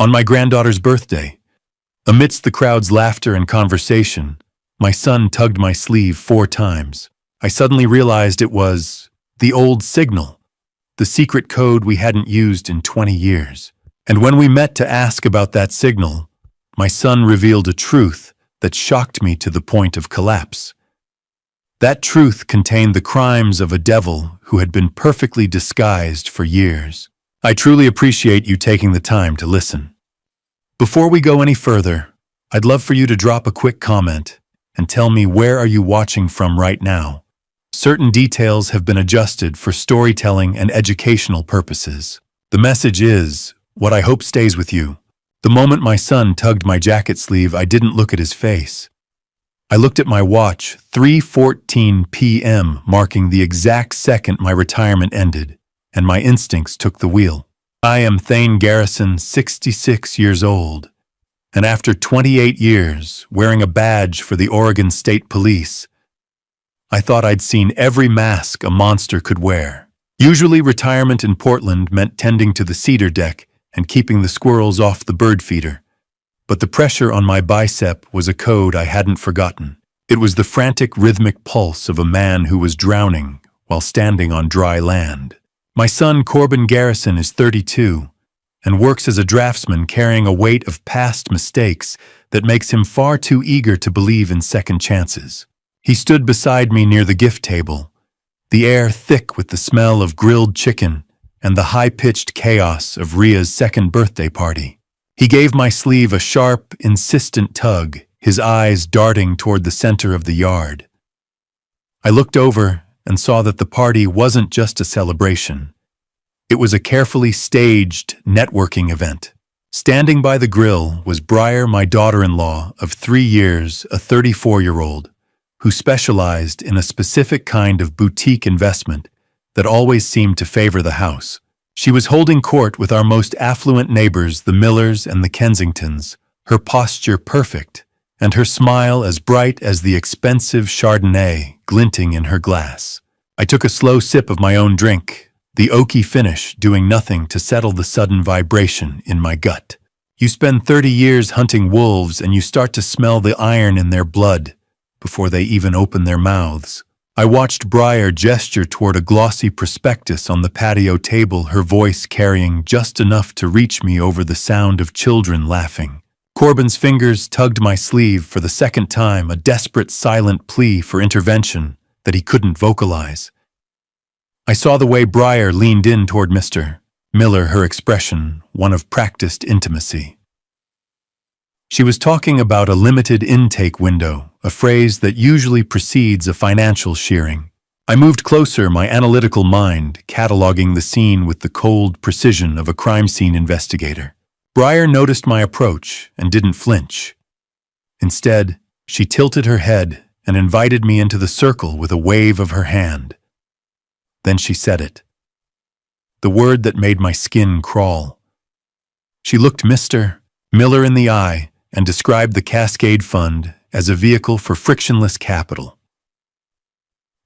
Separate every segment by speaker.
Speaker 1: On my granddaughter's birthday, amidst the crowd's laughter and conversation, my son tugged my sleeve 4 times. I suddenly realized it was the old signal, the secret code we hadn't used in 20 years. And when we met to ask about that signal, my son revealed a truth that shocked me to the point of collapse. That truth contained the crimes of a devil who had been perfectly disguised for years. I truly appreciate you taking the time to listen. Before we go any further, I'd love for you to drop a quick comment and tell me, where are you watching from right now? Certain details have been adjusted for storytelling and educational purposes. The message is what I hope stays with you. The moment my son tugged my jacket sleeve, I didn't look at his face. I looked at my watch, 3:14 p.m., marking the exact second my retirement ended, and my instincts took the wheel. I am Thane Garrison, 66 years old, and after 28 years, wearing a badge for the Oregon State Police, I thought I'd seen every mask a monster could wear. Usually retirement in Portland meant tending to the cedar deck and keeping the squirrels off the bird feeder. But the pressure on my bicep was a code I hadn't forgotten. It was the frantic rhythmic pulse of a man who was drowning while standing on dry land. My son Corbin Garrison is 32 and works as a draftsman, carrying a weight of past mistakes that makes him far too eager to believe in second chances. He stood beside me near the gift table, the air thick with the smell of grilled chicken and the high-pitched chaos of Ria's second birthday party. He gave my sleeve a sharp, insistent tug, his eyes darting toward the center of the yard. I looked over and saw that the party wasn't just a celebration. It was a carefully staged networking event. Standing by the grill was Briar, my daughter-in-law of 3 years, a 34-year-old, who specialized in a specific kind of boutique investment that always seemed to favor the house. She was holding court with our most affluent neighbors, the Millers and the Kensingtons, her posture perfect, and her smile as bright as the expensive Chardonnay glinting in her glass. I took a slow sip of my own drink, the oaky finish doing nothing to settle the sudden vibration in my gut. You spend 30 years hunting wolves and you start to smell the iron in their blood before they even open their mouths. I watched Briar gesture toward a glossy prospectus on the patio table, her voice carrying just enough to reach me over the sound of children laughing. Corbin's fingers tugged my sleeve for the second time, a desperate silent plea for intervention that he couldn't vocalize. I saw the way Briar leaned in toward Mr. Miller, her expression one of practiced intimacy. She was talking about a limited intake window, a phrase that usually precedes a financial shearing. I moved closer, my analytical mind cataloging the scene with the cold precision of a crime scene investigator. Briar noticed my approach and didn't flinch. Instead, she tilted her head and invited me into the circle with a wave of her hand. Then she said it. The word that made my skin crawl. She looked Mr. Miller in the eye and described the Cascade Fund as a vehicle for frictionless capital.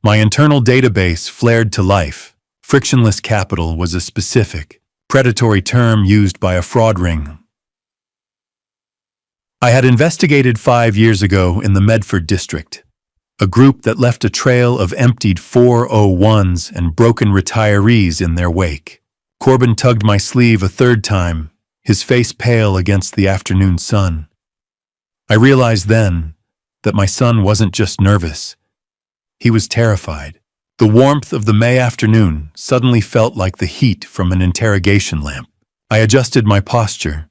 Speaker 1: My internal database flared to life. Frictionless capital was a specific, predatory term used by a fraud ring I had investigated 5 years ago in the Medford district, a group that left a trail of emptied 401s and broken retirees in their wake. Corbin tugged my sleeve a third time, his face pale against the afternoon sun. I realized then that my son wasn't just nervous. He was terrified. The warmth of the May afternoon suddenly felt like the heat from an interrogation lamp. I adjusted my posture,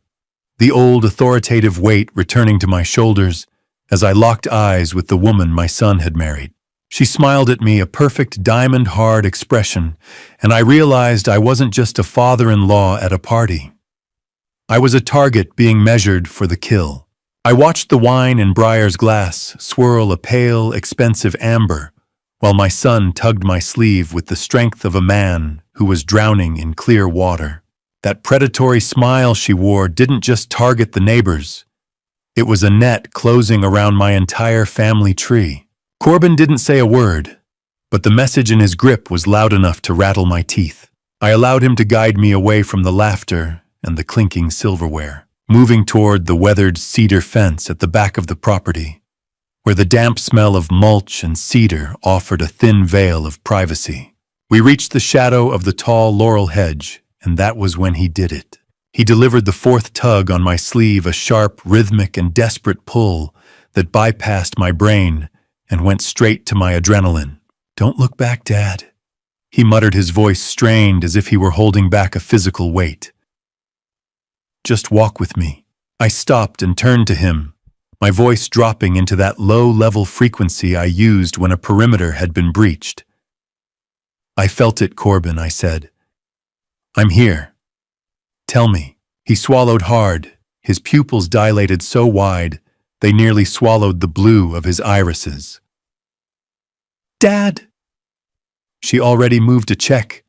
Speaker 1: the old authoritative weight returning to my shoulders as I locked eyes with the woman my son had married. She smiled at me, a perfect diamond-hard expression, and I realized I wasn't just a father-in-law at a party. I was a target being measured for the kill. I watched the wine in Briar's glass swirl a pale, expensive amber, while my son tugged my sleeve with the strength of a man who was drowning in clear water. That predatory smile she wore didn't just target the neighbors. It was a net closing around my entire family tree. Corbin didn't say a word, but the message in his grip was loud enough to rattle my teeth. I allowed him to guide me away from the laughter and the clinking silverware. moving toward the weathered cedar fence at the back of the property, where the damp smell of mulch and cedar offered a thin veil of privacy. We reached the shadow of the tall laurel hedge, and that was when he did it. He delivered the fourth tug on my sleeve, a sharp, rhythmic, and desperate pull that bypassed my brain and went straight to my adrenaline. "Don't look back, Dad," he muttered, his voice strained as if he were holding back a physical weight. "Just walk with me." I stopped and turned to him, my voice dropping into that low-level frequency I used when a perimeter had been breached. "I felt it, Corbin," I said. "I'm here. Tell me." He swallowed hard, his pupils dilated so wide they nearly swallowed the blue of his irises. "Dad!" She already moved a check.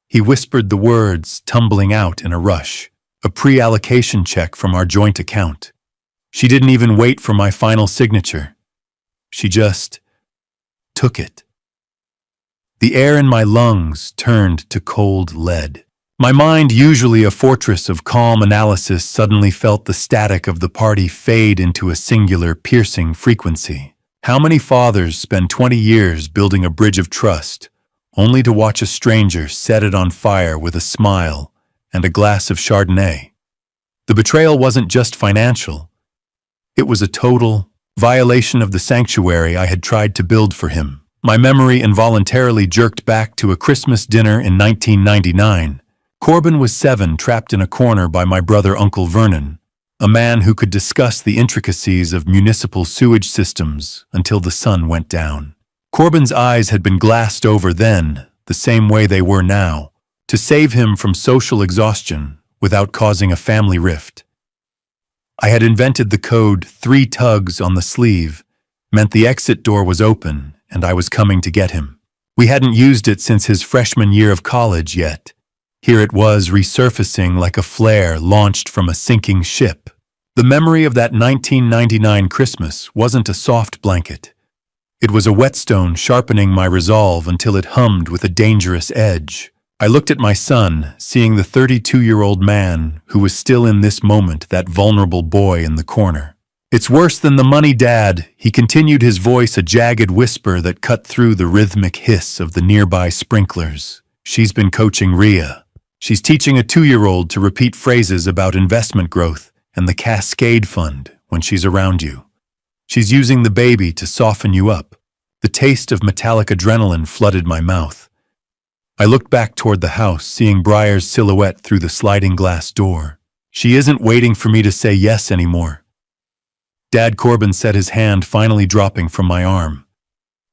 Speaker 1: He whispered the words, tumbling out in a rush. A pre-allocation check from our joint account. She didn't even wait for my final signature. She just took it. The air in my lungs turned to cold lead. My mind, usually a fortress of calm analysis, suddenly felt the static of the party fade into a singular, piercing frequency. How many fathers spend 20 years building a bridge of trust, only to watch a stranger set it on fire with a smile and a glass of Chardonnay? The betrayal wasn't just financial. It was a total violation of the sanctuary I had tried to build for him. My memory involuntarily jerked back to a Christmas dinner in 1999. Corbin was 7, trapped in a corner by my brother Uncle Vernon, a man who could discuss the intricacies of municipal sewage systems until the sun went down. Corbin's eyes had been glassed over then, the same way they were now, to save him from social exhaustion without causing a family rift. I had invented the code 3 tugs on the sleeve, meant the exit door was open and I was coming to get him. We hadn't used it since his freshman year of college yet. Here it was, resurfacing like a flare launched from a sinking ship. The memory of that 1999 Christmas wasn't a soft blanket. It was a whetstone sharpening my resolve until it hummed with a dangerous edge. I looked at my son, seeing the 32-year-old man who was still in this moment that vulnerable boy in the corner. "It's worse than the money, Dad," he continued, his voice a jagged whisper that cut through the rhythmic hiss of the nearby sprinklers. "She's been coaching Rhea. She's teaching a 2-year-old to repeat phrases about investment growth and the Cascade Fund when she's around you. She's using the baby to soften you up." The taste of metallic adrenaline flooded my mouth. I looked back toward the house, seeing Briar's silhouette through the sliding glass door. "She isn't waiting for me to say yes anymore." Dad, Corbin said, his hand finally dropping from my arm.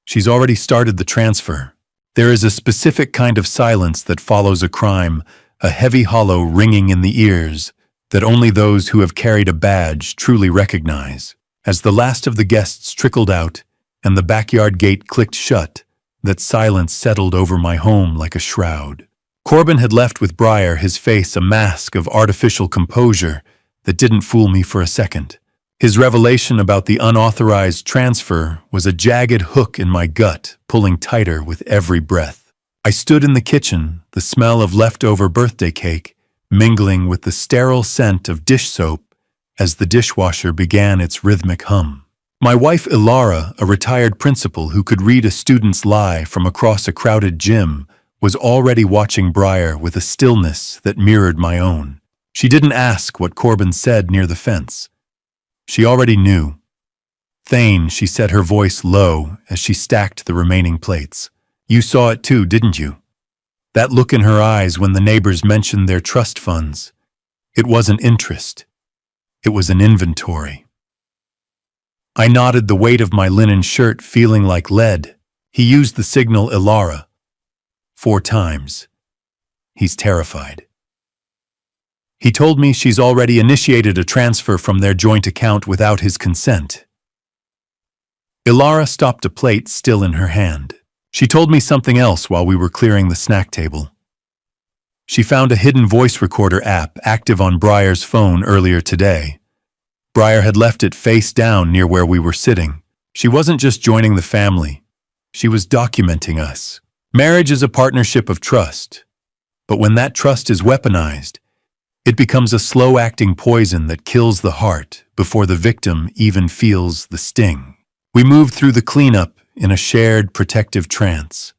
Speaker 1: "She's already started the transfer. There is a specific kind of silence that follows a crime, a heavy hollow ringing in the ears that only those who have carried a badge truly recognize." As the last of the guests trickled out and the backyard gate clicked shut, that silence settled over my home like a shroud. Corbin had left with Briar, his face a mask of artificial composure that didn't fool me for a second. His revelation about the unauthorized transfer was a jagged hook in my gut, pulling tighter with every breath. I stood in the kitchen, the smell of leftover birthday cake mingling with the sterile scent of dish soap as the dishwasher began its rhythmic hum. My wife Ilara, a retired principal who could read a student's lie from across a crowded gym, was already watching Briar with a stillness that mirrored my own. She didn't ask what Corbin said near the fence. She already knew. "Thane," she said, her voice low as she stacked the remaining plates. "You saw it too, didn't you? That look in her eyes when the neighbors mentioned their trust funds. It wasn't interest. It was an inventory." I nodded, the weight of my linen shirt feeling like lead. He used the signal Ilara 4 times. He's terrified. He told me she's already initiated a transfer from their joint account without his consent. Ilara stopped a plate still in her hand. She told me something else while we were clearing the snack table. She found a hidden voice recorder app active on Briar's phone earlier today. Briar had left it face down near where we were sitting. She wasn't just joining the family. She was documenting us. Marriage is a partnership of trust. But when that trust is weaponized, It becomes a slow-acting poison that kills the heart before the victim even feels the sting. We moved through the cleanup in a shared protective trance.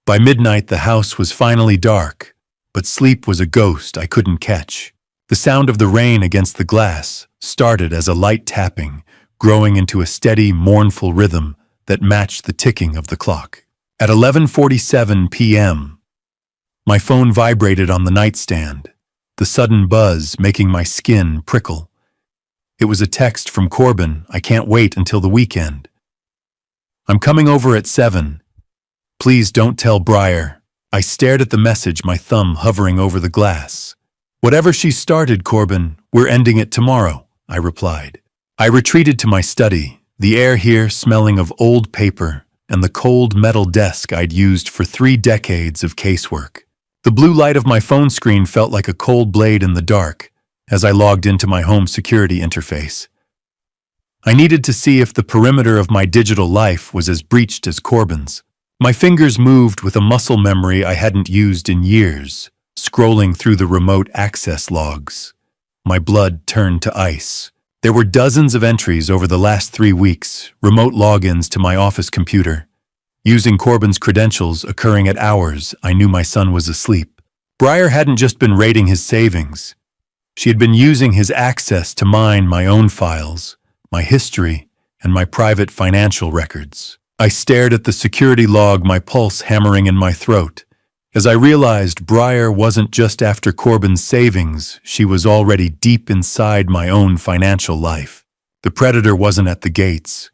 Speaker 1: By midnight, the house was finally dark, but sleep was a ghost I couldn't catch. The sound of the rain against the glass started as a light tapping, growing into a steady, mournful rhythm that matched the ticking of the clock. At 11:47 p.m., my phone vibrated on the nightstand, the sudden buzz making my skin prickle. It was a text from Corbin. "I can't wait until the weekend. I'm coming over at 7. Please don't tell Briar." I stared at the message, my thumb hovering over the glass. "Whatever she started, Corbin, we're ending it tomorrow," I replied. I retreated to my study, the air here smelling of old paper and the cold metal desk I'd used for 3 decades of casework. The blue light of my phone screen felt like a cold blade in the dark as I logged into my home security interface. I needed to see if the perimeter of my digital life was as breached as Corbin's. My fingers moved with a muscle memory I hadn't used in years, scrolling through the remote access logs. My blood turned to ice. There were dozens of entries over the last 3 weeks, remote logins to my office computer. Using Corbin's credentials occurring at hours I knew my son was asleep. Briar hadn't just been raiding his savings. She had been using his access to mine my own files, my history, and my private financial records. I stared at the security log, my pulse hammering in my throat. As I realized Briar wasn't just after Corbin's savings, she was already deep inside my own financial life. The predator wasn't at the gates.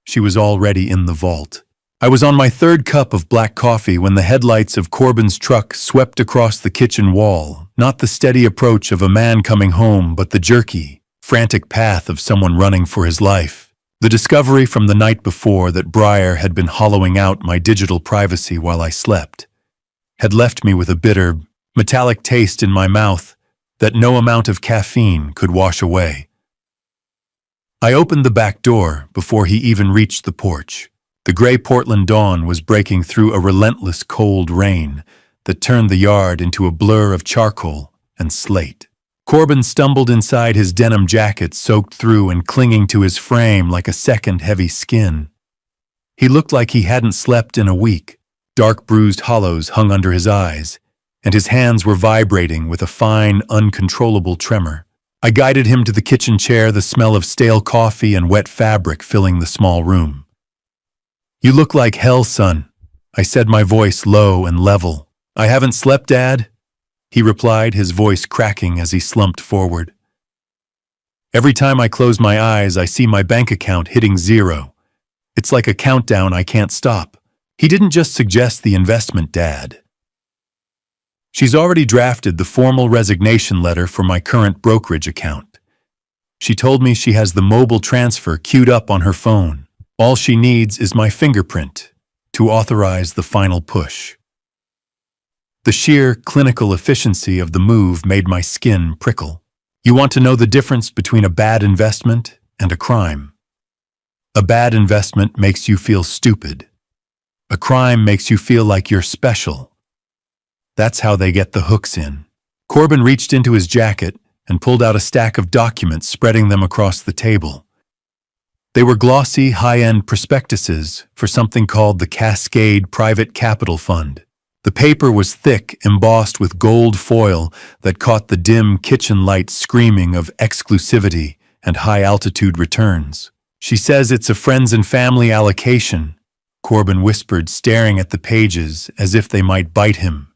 Speaker 1: She was already in the vault. I was on my 3rd cup of black coffee when the headlights of Corbin's truck swept across the kitchen wall, not the steady approach of a man coming home, but the jerky, frantic path of someone running for his life. The discovery from the night before that Briar had been hollowing out my digital privacy while I slept had left me with a bitter, metallic taste in my mouth that no amount of caffeine could wash away. I opened the back door before he even reached the porch. The gray Portland dawn was breaking through a relentless cold rain that turned the yard into a blur of charcoal and slate. Corbin stumbled inside, his denim jacket soaked through and clinging to his frame like a second heavy skin. He looked like he hadn't slept in a week. Dark bruised hollows hung under his eyes, and his hands were vibrating with a fine, uncontrollable tremor. I guided him to the kitchen chair, the smell of stale coffee and wet fabric filling the small room. "You look like hell, son," I said, my voice low and level. "I haven't slept, Dad," he replied, his voice cracking as he slumped forward. "Every time I close my eyes, I see my bank account hitting 0. It's like a countdown I can't stop." He didn't just suggest the investment, Dad. "She's already drafted the formal resignation letter for my current brokerage account. She told me she has the mobile transfer queued up on her phone. All she needs is my fingerprint to authorize the final push." The sheer clinical efficiency of the move made my skin prickle. You want to know the difference between a bad investment and a crime? A bad investment makes you feel stupid. A crime makes you feel like you're special. That's how they get the hooks in. Corbin reached into his jacket and pulled out a stack of documents, spreading them across the table. They were glossy, high-end prospectuses for something called the Cascade Private Capital Fund. The paper was thick, embossed with gold foil that caught the dim kitchen light screaming of exclusivity and high-altitude returns. "She says it's a friends and family allocation," Corbin whispered, staring at the pages as if they might bite him.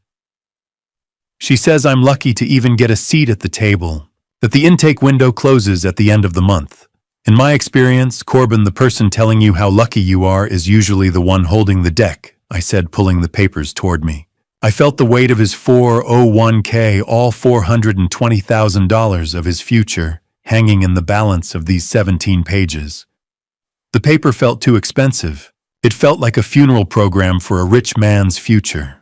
Speaker 1: "She says I'm lucky to even get a seat at the table, that the intake window closes at the end of the month. In my experience, Corbin, the person telling you how lucky you are is usually the one holding the deck," I said, pulling the papers toward me. I felt the weight of his 401k, all $420,000 of his future, hanging in the balance of these 17 pages. The paper felt too expensive. It felt like a funeral program for a rich man's future.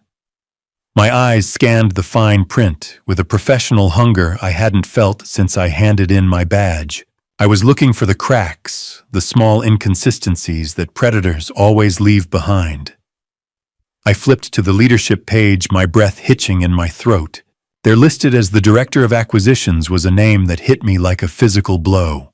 Speaker 1: My eyes scanned the fine print with a professional hunger I hadn't felt since I handed in my badge. I was looking for the cracks, the small inconsistencies that predators always leave behind. I flipped to the leadership page, my breath hitching in my throat. They're listed as the Director of Acquisitions was a name that hit me like a physical blow.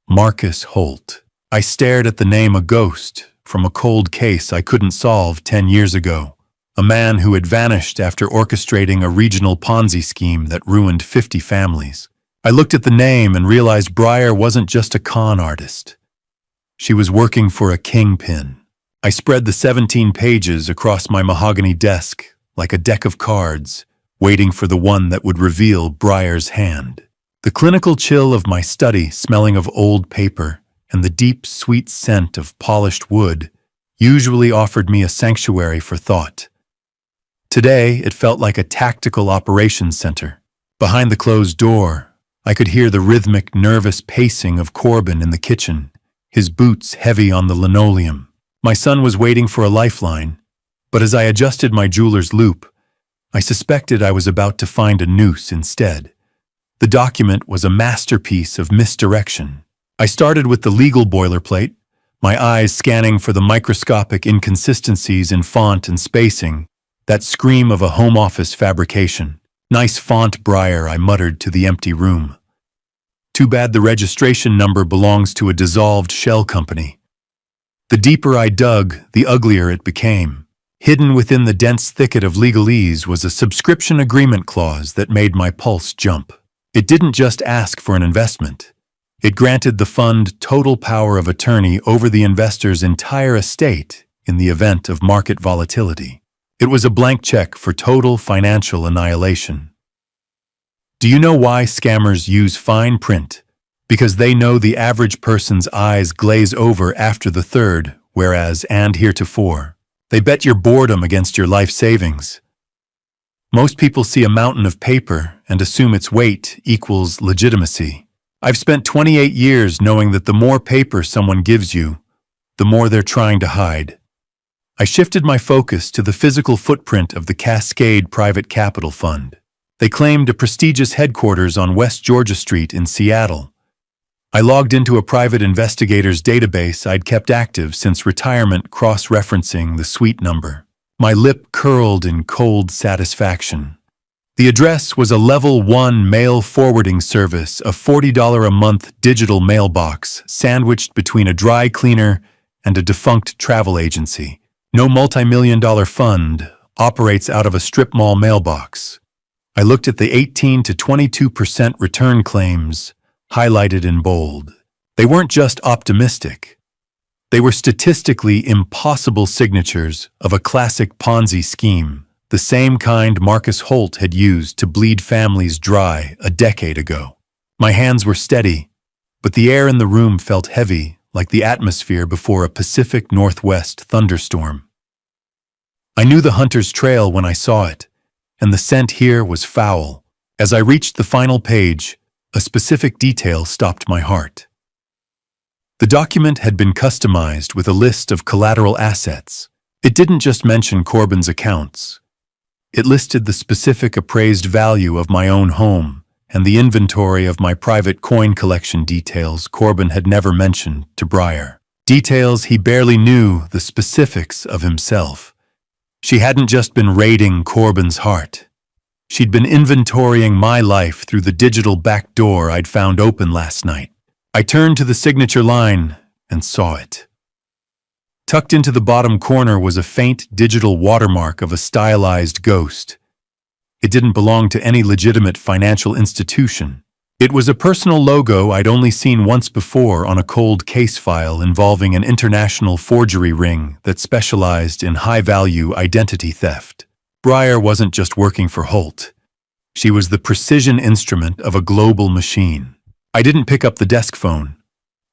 Speaker 1: Marcus Holt. I stared at the name, a ghost from a cold case I couldn't solve 10 years ago. A man who had vanished after orchestrating a regional Ponzi scheme that ruined 50 families. I looked at the name and realized Breyer wasn't just a con artist. She was working for a kingpin. I spread the 17 pages across my mahogany desk like a deck of cards, waiting for the one that would reveal Breyer's hand. The clinical chill of my study, smelling of old paper, and the deep, sweet scent of polished wood usually offered me a sanctuary for thought. Today, it felt like a tactical operations center. Behind the closed door, I could hear the rhythmic, nervous pacing of Corbin in the kitchen, his boots heavy on the linoleum. My son was waiting for a lifeline, but as I adjusted my jeweler's loop, I suspected I was about to find a noose instead. The document was a masterpiece of misdirection. I started with the legal boilerplate, my eyes scanning for the microscopic inconsistencies in font and spacing, that scream of a home office fabrication. "Nice font, Breyer," I muttered to the empty room. Too bad the registration number belongs to a dissolved shell company. The deeper I dug, the uglier it became. Hidden within the dense thicket of legalese was a subscription agreement clause that made my pulse jump. It didn't just ask for an investment. It granted the fund total power of attorney over the investor's entire estate in the event of market volatility. It was a blank check for total financial annihilation. Do you know why scammers use fine print? Because they know the average person's eyes glaze over after the third, whereas and heretofore. They bet your boredom against your life savings. Most people see a mountain of paper and assume its weight equals legitimacy. I've spent 28 years knowing that the more paper someone gives you, the more they're trying to hide. I shifted my focus to the physical footprint of the Cascade Private Capital Fund. They claimed a prestigious headquarters on West Georgia Street in Seattle. I logged into a private investigator's database I'd kept active since retirement, cross-referencing the suite number. My lip curled in cold satisfaction. The address was a Level 1 mail forwarding service, a $40 a month digital mailbox sandwiched between a dry cleaner and a defunct travel agency. No multi-million-dollar fund operates out of a strip mall mailbox. I looked at the 18 to 22% return claims, highlighted in bold. They weren't just optimistic. They were statistically impossible signatures of a classic Ponzi scheme, the same kind Marcus Holt had used to bleed families dry a decade ago. My hands were steady, but the air in the room felt heavy, like the atmosphere before a Pacific Northwest thunderstorm. I knew the hunter's trail when I saw it, and the scent here was foul. As I reached the final page, a specific detail stopped my heart. The document had been customized with a list of collateral assets. It didn't just mention Corbin's accounts. It listed the specific appraised value of my own home and the inventory of my private coin collection, details Corbin had never mentioned to Breyer. Details he barely knew the specifics of himself. She hadn't just been raiding Corbin's heart. She'd been inventorying my life through the digital back door I'd found open last night. I turned to the signature line and saw it. Tucked into the bottom corner was a faint digital watermark of a stylized ghost. It didn't belong to any legitimate financial institution. It was a personal logo I'd only seen once before on a cold case file involving an international forgery ring that specialized in high-value identity theft. Breyer wasn't just working for Holt. She was the precision instrument of a global machine. I didn't pick up the desk phone.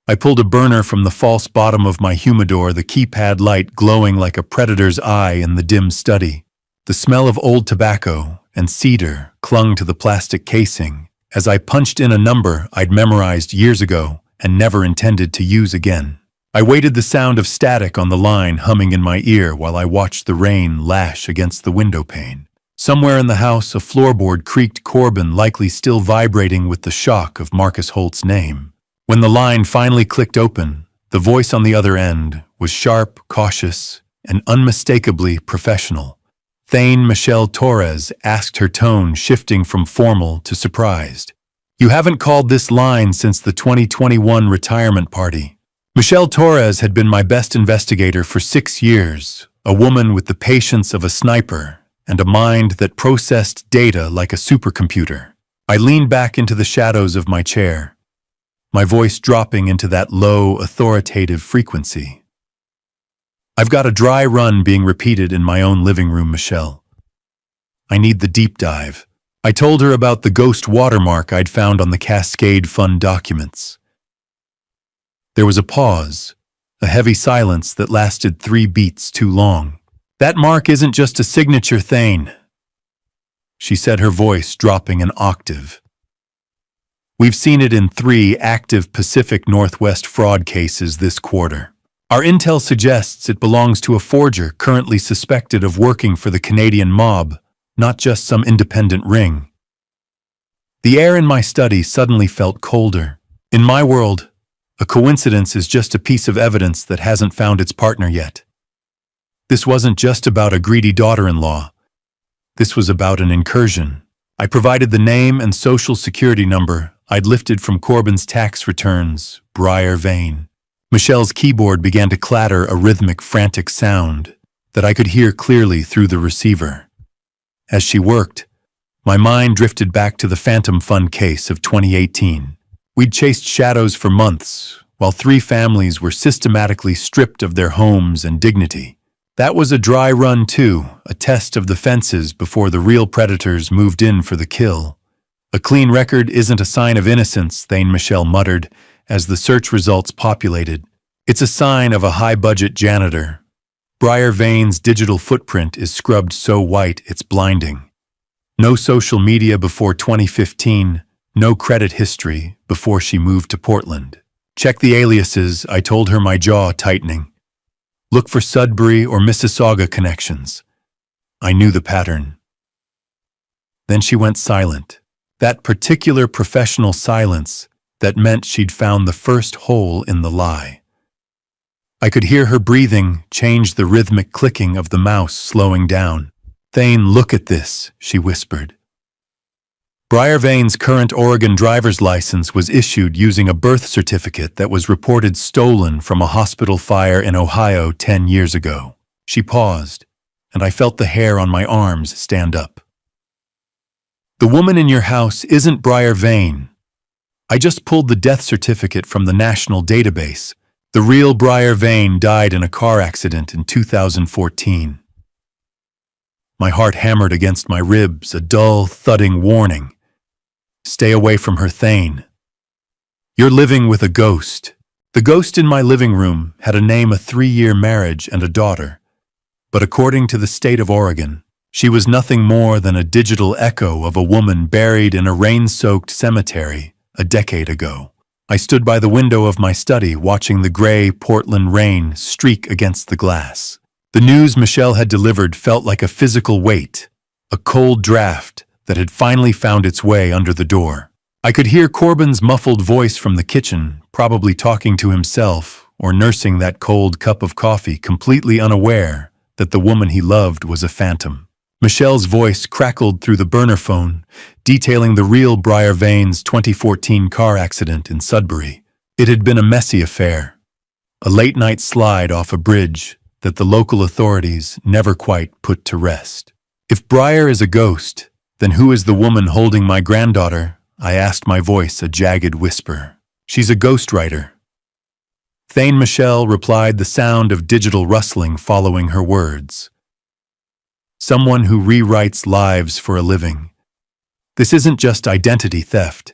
Speaker 1: I pulled a burner from the false bottom of my humidor, the keypad light glowing like a predator's eye in the dim study. The smell of old tobacco and cedar clung to the plastic casing as I punched in a number I'd memorized years ago and never intended to use again. I waited, the sound of static on the line humming in my ear while I watched the rain lash against the window pane. Somewhere in the house, a floorboard creaked, Corbin likely still vibrating with the shock of Marcus Holt's name. When the line finally clicked open, the voice on the other end was sharp, cautious, and unmistakably professional. Thane Michelle Torres asked, her tone shifting from formal to surprised. You haven't called this line since the 2021 retirement party. Michelle Torres had been my best investigator for 6 years, a woman with the patience of a sniper and a mind that processed data like a supercomputer. I leaned back into the shadows of my chair, my voice dropping into that low, authoritative frequency. I've got a dry run being repeated in my own living room, Michelle. I need the deep dive. I told her about the ghost watermark I'd found on the Cascade Fund documents. There was a pause, a heavy silence that lasted 3 beats too long. That mark isn't just a signature, Thane, she said, her voice dropping an octave. We've seen it in 3 active Pacific Northwest fraud cases this quarter. Our intel suggests it belongs to a forger currently suspected of working for the Canadian mob, not just some independent ring. The air in my study suddenly felt colder. In my world, a coincidence is just a piece of evidence that hasn't found its partner yet. This wasn't just about a greedy daughter-in-law. This was about an incursion. I provided the name and social security number I'd lifted from Corbin's tax returns, Briar Vane. Michelle's keyboard began to clatter a rhythmic, frantic sound that I could hear clearly through the receiver. As she worked, my mind drifted back to the Phantom Fund case of 2018. We'd chased shadows for months, while 3 families were systematically stripped of their homes and dignity. That was a dry run too, a test of the fences before the real predators moved in for the kill. A clean record isn't a sign of innocence, Thane Michelle muttered, as the search results populated. It's a sign of a high-budget janitor. Briar Vane's digital footprint is scrubbed so white it's blinding. No social media before 2015, no credit history before she moved to Portland. Check the aliases, I told her, my jaw tightening. Look for Sudbury or Mississauga connections. I knew the pattern. Then she went silent. That particular professional silence that meant she'd found the first hole in the lie. I could hear her breathing change, the rhythmic clicking of the mouse slowing down. Thane, look at this, she whispered. Briar Vane's current Oregon driver's license was issued using a birth certificate that was reported stolen from a hospital fire in Ohio 10 years ago. She paused, and I felt the hair on my arms stand up. The woman in your house isn't Briar Vane. I just pulled the death certificate from the national database. The real Briar Vane died in a car accident in 2014. My heart hammered against my ribs, a dull, thudding warning. Stay away from her, Thane. You're living with a ghost. The ghost in my living room had a name, a 3-year marriage, and a daughter. But according to the state of Oregon, she was nothing more than a digital echo of a woman buried in a rain-soaked cemetery a decade ago. I stood by the window of my study, watching the gray Portland rain streak against the glass. The news Michelle had delivered felt like a physical weight, a cold draft that had finally found its way under the door. I could hear Corbin's muffled voice from the kitchen, probably talking to himself or nursing that cold cup of coffee, completely unaware that the woman he loved was a phantom. Michelle's voice crackled through the burner phone, detailing the real Briar Vane's 2014 car accident in Sudbury. It had been a messy affair, a late-night slide off a bridge that the local authorities never quite put to rest. If Briar is a ghost, then who is the woman holding my granddaughter? I asked, my voice a jagged whisper. She's a ghostwriter. Thane Michelle replied, the sound of digital rustling following her words. Someone who rewrites lives for a living. This isn't just identity theft.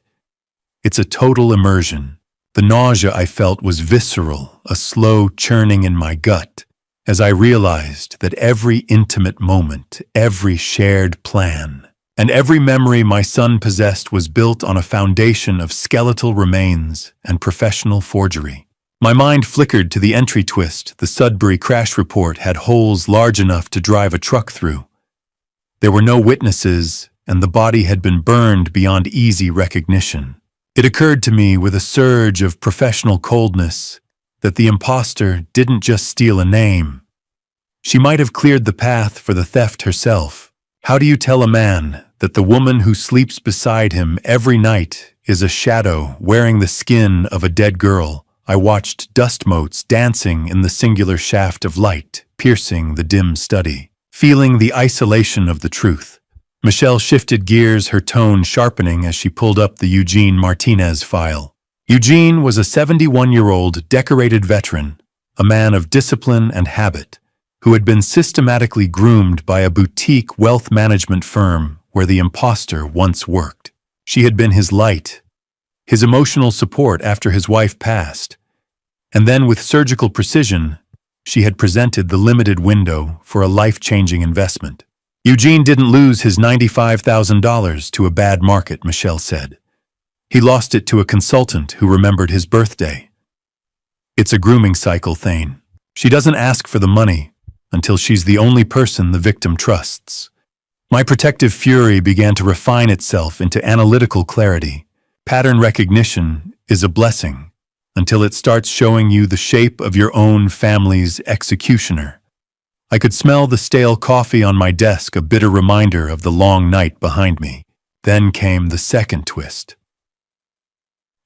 Speaker 1: It's a total immersion. The nausea I felt was visceral, a slow churning in my gut, as I realized that every intimate moment, every shared plan, and every memory my son possessed was built on a foundation of skeletal remains and professional forgery. My mind flickered to the entry twist. The Sudbury crash report had holes large enough to drive a truck through. There were no witnesses, and the body had been burned beyond easy recognition. It occurred to me with a surge of professional coldness that the imposter didn't just steal a name. She might have cleared the path for the theft herself. How do you tell a man that the woman who sleeps beside him every night is a shadow wearing the skin of a dead girl? I watched dust motes dancing in the singular shaft of light, piercing the dim study, feeling the isolation of the truth. Michelle shifted gears, her tone sharpening as she pulled up the Eugene Martinez file. Eugene was a 71-year-old decorated veteran, a man of discipline and habit, who had been systematically groomed by a boutique wealth management firm where the imposter once worked. She had been his light, his emotional support after his wife passed, and then with surgical precision, she had presented the limited window for a life-changing investment. Eugene didn't lose his $95,000 to a bad market, Michelle said. He lost it to a consultant who remembered his birthday. It's a grooming cycle, Thane. She doesn't ask for the money until she's the only person the victim trusts. My protective fury began to refine itself into analytical clarity. Pattern recognition is a blessing until it starts showing you the shape of your own family's executioner. I could smell the stale coffee on my desk, a bitter reminder of the long night behind me. Then came the second twist.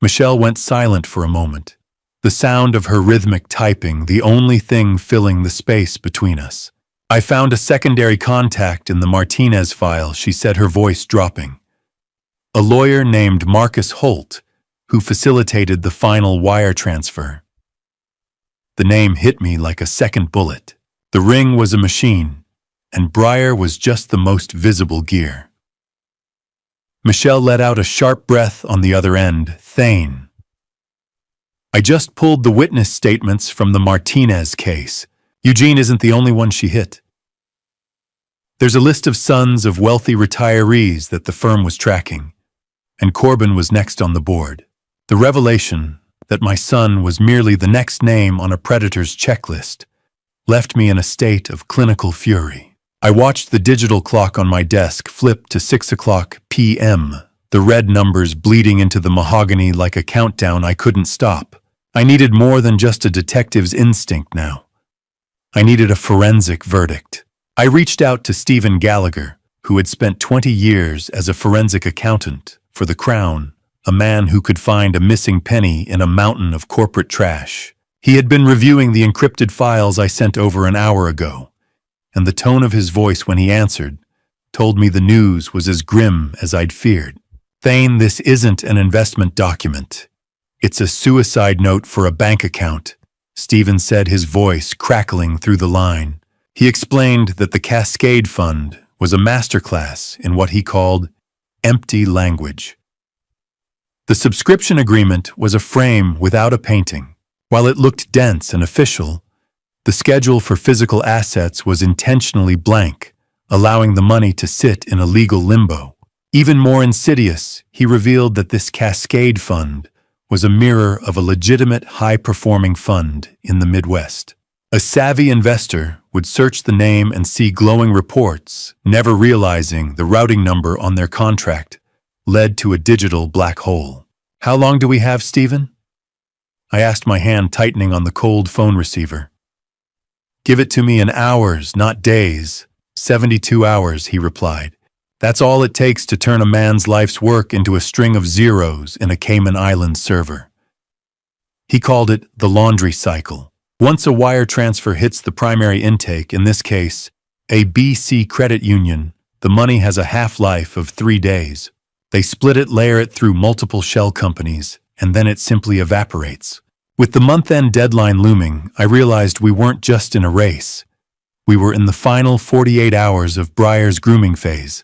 Speaker 1: Michelle went silent for a moment, the sound of her rhythmic typing the only thing filling the space between us. I found a secondary contact in the Martinez file, she said, her voice dropping. A lawyer named Marcus Holt, who facilitated the final wire transfer. The name hit me like a second bullet. The ring was a machine, and Breyer was just the most visible gear. Michelle let out a sharp breath on the other end. Thane. I just pulled the witness statements from the Martinez case. Eugene isn't the only one she hit. There's a list of sons of wealthy retirees that the firm was tracking, and Corbin was next on the board. The revelation that my son was merely the next name on a predator's checklist left me in a state of clinical fury. I watched the digital clock on my desk flip to 6:00 p.m., the red numbers bleeding into the mahogany like a countdown I couldn't stop. I needed more than just a detective's instinct now. I needed a forensic verdict. I reached out to Stephen Gallagher, who had spent 20 years as a forensic accountant for the Crown, a man who could find a missing penny in a mountain of corporate trash. He had been reviewing the encrypted files I sent over an hour ago, and the tone of his voice when he answered told me the news was as grim as I'd feared. Thane, this isn't an investment document. It's a suicide note for a bank account, Stephen said, his voice crackling through the line. He explained that the Cascade Fund was a masterclass in what he called empty language. The subscription agreement was a frame without a painting. While it looked dense and official, the schedule for physical assets was intentionally blank, allowing the money to sit in a legal limbo. Even more insidious, he revealed that this Cascade Fund was a mirror of a legitimate high-performing fund in the Midwest. A savvy investor would search the name and see glowing reports, never realizing the routing number on their contract led to a digital black hole. How long do we have, Stephen? I asked, my hand tightening on the cold phone receiver. Give it to me in hours, not days. 72 hours, he replied. That's all it takes to turn a man's life's work into a string of zeros in a Cayman Islands server. He called it the laundry cycle. Once a wire transfer hits the primary intake, in this case, a BC credit union, the money has a half-life of 3 days. They split it, layer it through multiple shell companies, and then it simply evaporates. With the month-end deadline looming, I realized we weren't just in a race. We were in the final 48 hours of Breyer's grooming phase.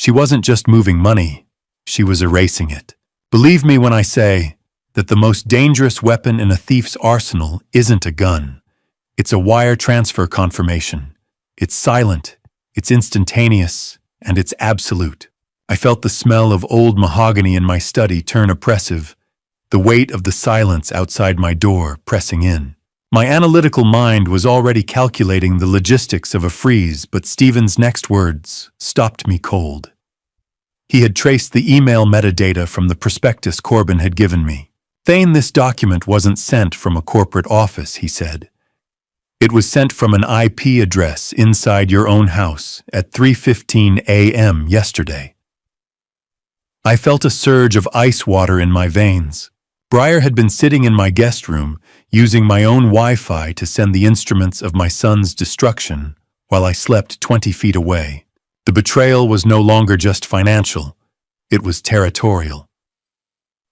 Speaker 1: She wasn't just moving money, she was erasing it. Believe me when I say that the most dangerous weapon in a thief's arsenal isn't a gun. It's a wire transfer confirmation. It's silent, it's instantaneous, and it's absolute. I felt the smell of old mahogany in my study turn oppressive, the weight of the silence outside my door pressing in. My analytical mind was already calculating the logistics of a freeze, but Stephen's next words stopped me cold. He had traced the email metadata from the prospectus Corbin had given me. Thane, this document wasn't sent from a corporate office, he said. It was sent from an IP address inside your own house at 3:15 a.m. yesterday. I felt a surge of ice water in my veins. Breyer had been sitting in my guest room, using my own Wi-Fi to send the instruments of my son's destruction while I slept 20 feet away. The betrayal was no longer just financial. It was territorial.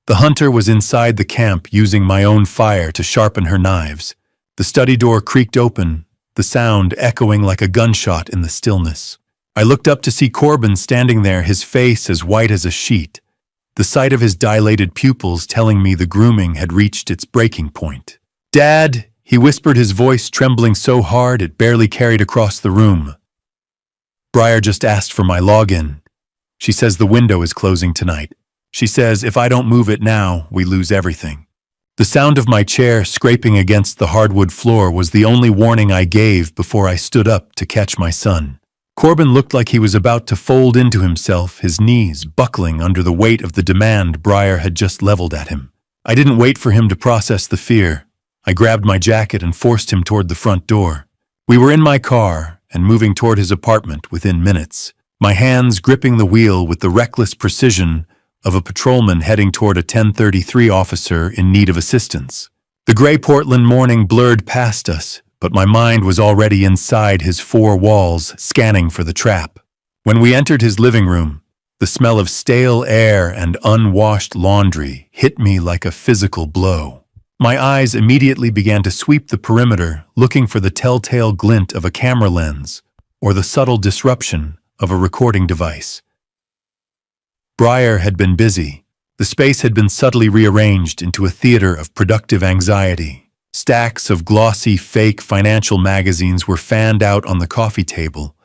Speaker 1: The hunter was inside the camp using my own fire to sharpen her knives. The study door creaked open, the sound echoing like a gunshot in the stillness. I looked up to see Corbin standing there, his face as white as a sheet, the sight of his dilated pupils telling me the grooming had reached its breaking point. "Dad," he whispered, his voice trembling so hard it barely carried across the room. "Breyer just asked for my login. She says the window is closing tonight. She says if I don't move it now, we lose everything." The sound of my chair scraping against the hardwood floor was the only warning I gave before I stood up to catch my son. Corbin looked like he was about to fold into himself, his knees buckling under the weight of the demand Breyer had just leveled at him. I didn't wait for him to process the fear. I grabbed my jacket and forced him toward the front door. We were in my car and moving toward his apartment within minutes, my hands gripping the wheel with the reckless precision of a patrolman heading toward a 1033 officer in need of assistance. The gray Portland morning blurred past us, but my mind was already inside his four walls, scanning for the trap. When we entered his living room, the smell of stale air and unwashed laundry hit me like a physical blow. My eyes immediately began to sweep the perimeter, looking for the telltale glint of a camera lens or the subtle disruption of a recording device. Breyer had been busy. The space had been subtly rearranged into a theater of productive anxiety. Stacks of glossy, fake financial magazines were fanned out on the coffee table,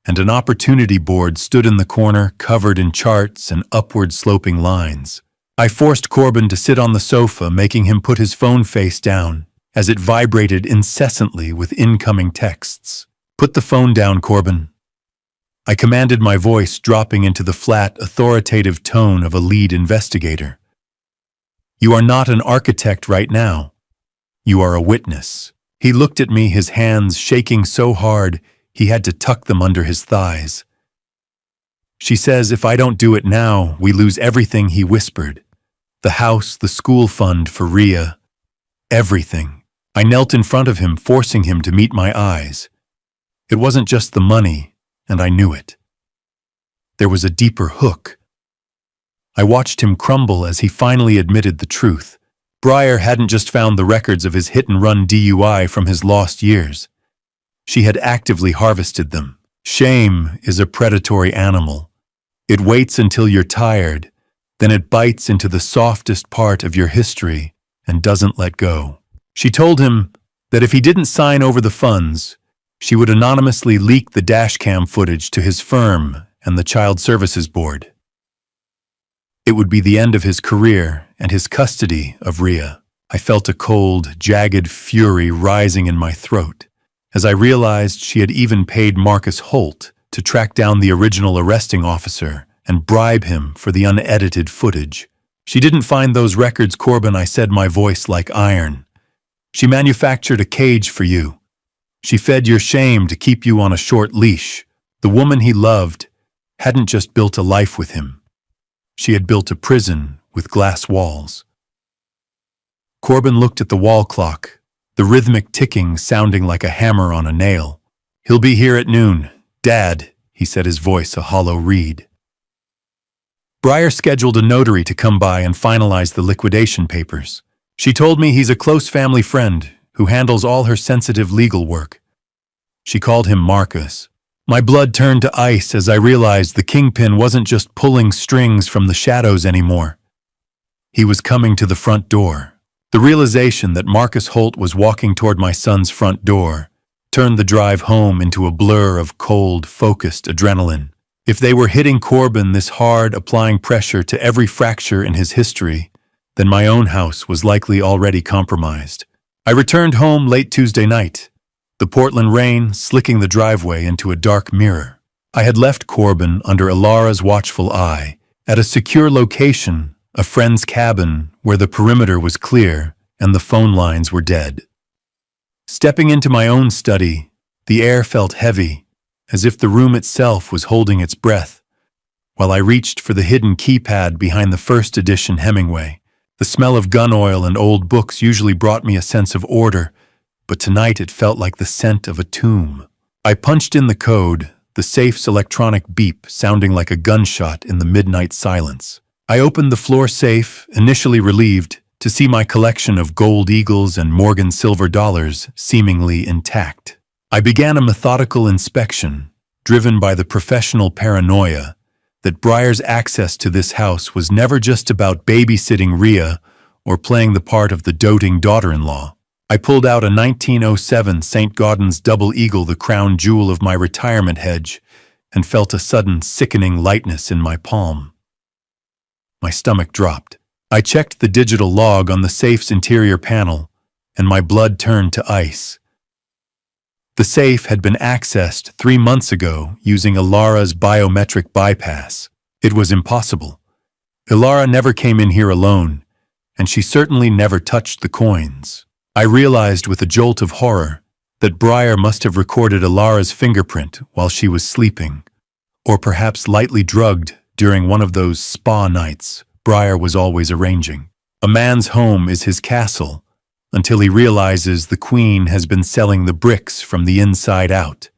Speaker 1: and an opportunity board stood in the corner covered in charts and upward-sloping lines. I forced Corbin to sit on the sofa, making him put his phone face down, as it vibrated incessantly with incoming texts. "Put the phone down, Corbin." I commanded, my voice dropping into the flat, authoritative tone of a lead investigator. "You are not an architect right now. You are a witness." He looked at me, his hands shaking so hard he had to tuck them under his thighs. "She says if I don't do it now, we lose everything," he whispered. "The house, the school fund for Rhea, everything." I knelt in front of him, forcing him to meet my eyes. It wasn't just the money, and I knew it. There was a deeper hook. I watched him crumble as he finally admitted the truth. Breyer hadn't just found the records of his hit-and-run DUI from his lost years. She had actively harvested them. Shame is a predatory animal. It waits until you're tired, then it bites into the softest part of your history and doesn't let go. She told him that if he didn't sign over the funds, she would anonymously leak the dashcam footage to his firm and the Child Services Board. It would be the end of his career and his custody of Rhea. I felt a cold, jagged fury rising in my throat as I realized she had even paid Marcus Holt to track down the original arresting officer and bribe him for the unedited footage. "She didn't find those records, Corbin," I said, my voice like iron. "She manufactured a cage for you. She fed your shame to keep you on a short leash." The woman he loved hadn't just built a life with him. She had built a prison with glass walls. Corbin looked at the wall clock, the rhythmic ticking sounding like a hammer on a nail. "He'll be here at noon, Dad," he said, his voice a hollow reed. Breyer scheduled a notary to come by and finalize the liquidation papers. She told me he's a close family friend who handles all her sensitive legal work. She called him Marcus. My blood turned to ice as I realized the kingpin wasn't just pulling strings from the shadows anymore. He was coming to the front door. The realization that Marcus Holt was walking toward my son's front door turned the drive home into a blur of cold, focused adrenaline. If they were hitting Corbin this hard, applying pressure to every fracture in his history, then my own house was likely already compromised. I returned home late Tuesday night, the Portland rain slicking the driveway into a dark mirror. I had left Corbin under Alara's watchful eye, at a secure location, a friend's cabin where the perimeter was clear and the phone lines were dead. Stepping into my own study, the air felt heavy, as if the room itself was holding its breath, while I reached for the hidden keypad behind the first edition Hemingway. The smell of gun oil and old books usually brought me a sense of order, but tonight it felt like the scent of a tomb. I punched in the code, the safe's electronic beep sounding like a gunshot in the midnight silence. I opened the floor safe, initially relieved, to see my collection of gold eagles and Morgan silver dollars seemingly intact. I began a methodical inspection, driven by the professional paranoia that Briar's access to this house was never just about babysitting Rhea or playing the part of the doting daughter-in-law. I pulled out a 1907 St. Gaudens double eagle, the crown jewel of my retirement hedge, and felt a sudden sickening lightness in my palm. My stomach dropped. I checked the digital log on the safe's interior panel, and my blood turned to ice. The safe had been accessed 3 months ago using Ilara's biometric bypass. It was impossible. Ilara never came in here alone, and she certainly never touched the coins. I realized with a jolt of horror that Briar must have recorded Ilara's fingerprint while she was sleeping, or perhaps lightly drugged during one of those spa nights Briar was always arranging. A man's home is his castle, until he realizes the Queen has been selling the bricks from the inside out.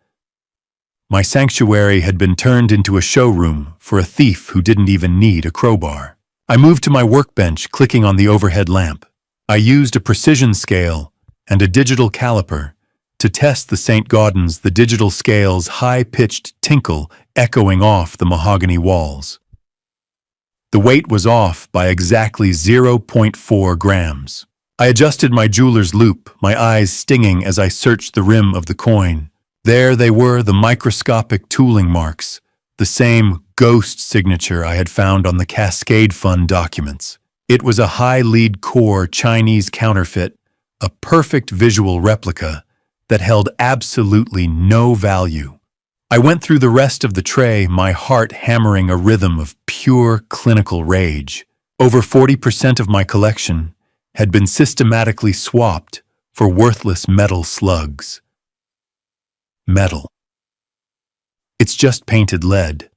Speaker 1: My sanctuary had been turned into a showroom for a thief who didn't even need a crowbar. I moved to my workbench, clicking on the overhead lamp. I used a precision scale and a digital caliper to test the St. Gaudens, the digital scale's high-pitched tinkle echoing off the mahogany walls. The weight was off by exactly 0.4 grams. I adjusted my jeweler's loop, my eyes stinging as I searched the rim of the coin. There they were, the microscopic tooling marks, the same ghost signature I had found on the Cascade Fund documents. It was a high-lead core Chinese counterfeit, a perfect visual replica that held absolutely no value. I went through the rest of the tray, my heart hammering a rhythm of pure clinical rage. Over 40% of my collection had been systematically swapped for worthless metal slugs. Metal. It's just painted lead,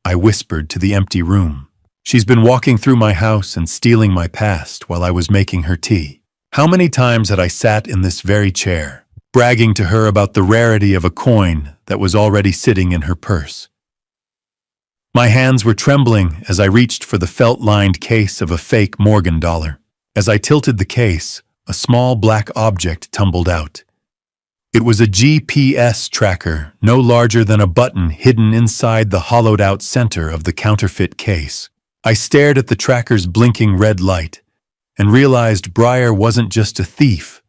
Speaker 1: I whispered to the empty room. She's been walking through my house and stealing my past while I was making her tea. How many times had I sat in this very chair, bragging to her about the rarity of a coin that was already sitting in her purse? My hands were trembling as I reached for the felt-lined case of a fake Morgan dollar. As I tilted the case, a small black object tumbled out. It was a GPS tracker, no larger than a button hidden inside the hollowed-out center of the counterfeit case. I stared at the tracker's blinking red light and realized Briar wasn't just a thief.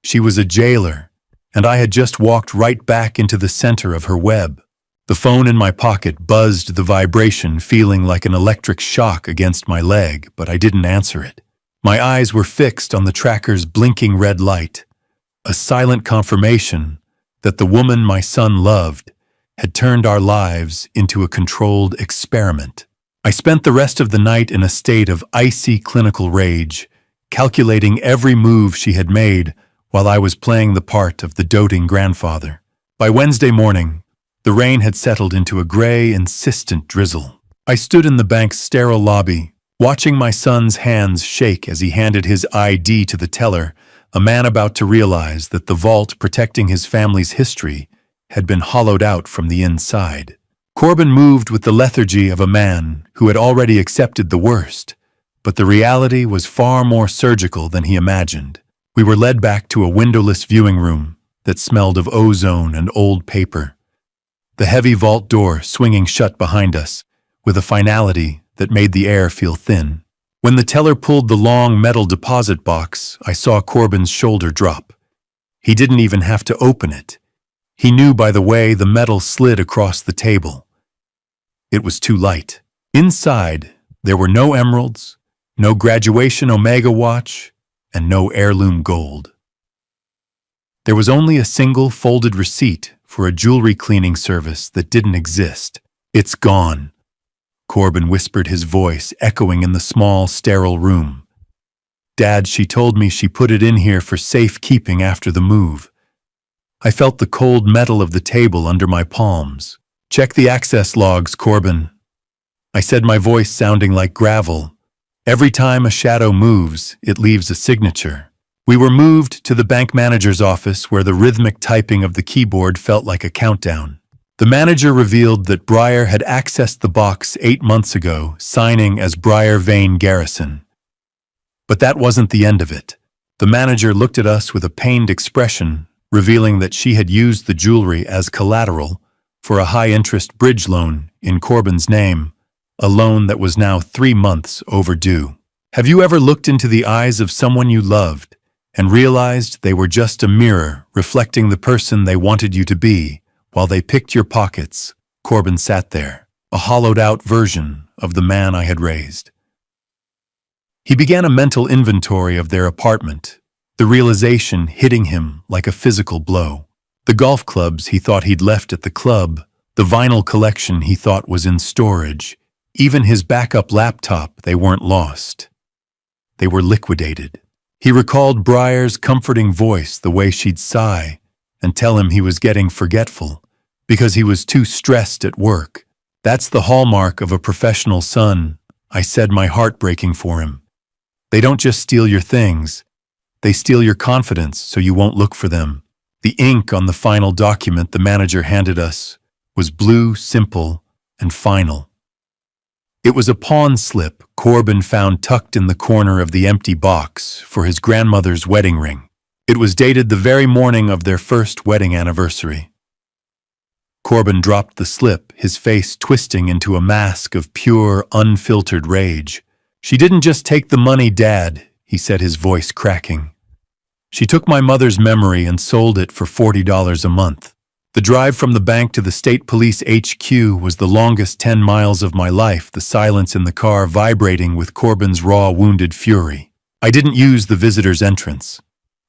Speaker 1: She was a jailer, and I had just walked right back into the center of her web. The phone in my pocket buzzed the vibration, feeling like an electric shock against my leg, but I didn't answer it. My eyes were fixed on the tracker's blinking red light, a silent confirmation that the woman my son loved had turned our lives into a controlled experiment. I spent the rest of the night in a state of icy clinical rage, calculating every move she had made while I was playing the part of the doting grandfather. By Wednesday morning, the rain had settled into a gray, insistent drizzle. I stood in the bank's sterile lobby, watching my son's hands shake as he handed his ID to the teller, a man about to realize that the vault protecting his family's history had been hollowed out from the inside. Corbin moved with the lethargy of a man who had already accepted the worst, but the reality was far more surgical than he imagined. We were led back to a windowless viewing room that smelled of ozone and old paper, the heavy vault door swinging shut behind us with a finality that made the air feel thin. When the teller pulled the long metal deposit box, I saw Corbin's shoulder drop. He didn't even have to open it. He knew by the way the metal slid across the table. It was too light. Inside, there were no emeralds, no graduation Omega watch, and no heirloom gold. There was only a single folded receipt for a jewelry cleaning service that didn't exist. "It's gone," Corbin whispered, his voice echoing in the small, sterile room. Dad, she told me she put it in here for safekeeping after the move. I felt the cold metal of the table under my palms. Check the access logs, Corbin. I said, my voice sounding like gravel. Every time a shadow moves, it leaves a signature. We were moved to the bank manager's office where the rhythmic typing of the keyboard felt like a countdown. The manager revealed that Breyer had accessed the box 8 months ago, signing as Breyer Vane Garrison. But that wasn't the end of it. The manager looked at us with a pained expression, revealing that she had used the jewelry as collateral for a high-interest bridge loan in Corbin's name, a loan that was now 3 months overdue. Have you ever looked into the eyes of someone you loved and realized they were just a mirror reflecting the person they wanted you to be while they picked your pockets? Corbin sat there, a hollowed-out version of the man I had raised. He began a mental inventory of their apartment, the realization hitting him like a physical blow. The golf clubs he thought he'd left at the club, the vinyl collection he thought was in storage, even his backup laptop, they weren't lost. They were liquidated. He recalled Breyer's comforting voice, the way she'd sigh and tell him he was getting forgetful because he was too stressed at work. That's the hallmark of a professional son, I said, my heart breaking for him. They don't just steal your things, they steal your confidence so you won't look for them. The ink on the final document the manager handed us was blue, simple, and final. It was a pawn slip Corbin found tucked in the corner of the empty box for his grandmother's wedding ring. It was dated the very morning of their first wedding anniversary. Corbin dropped the slip, his face twisting into a mask of pure, unfiltered rage. She didn't just take the money, Dad, he said, his voice cracking. She took my mother's memory and sold it for $40 a month. The drive from the bank to the state police HQ was the longest 10 miles of my life, the silence in the car vibrating with Corbin's raw, wounded fury. I didn't use the visitor's entrance.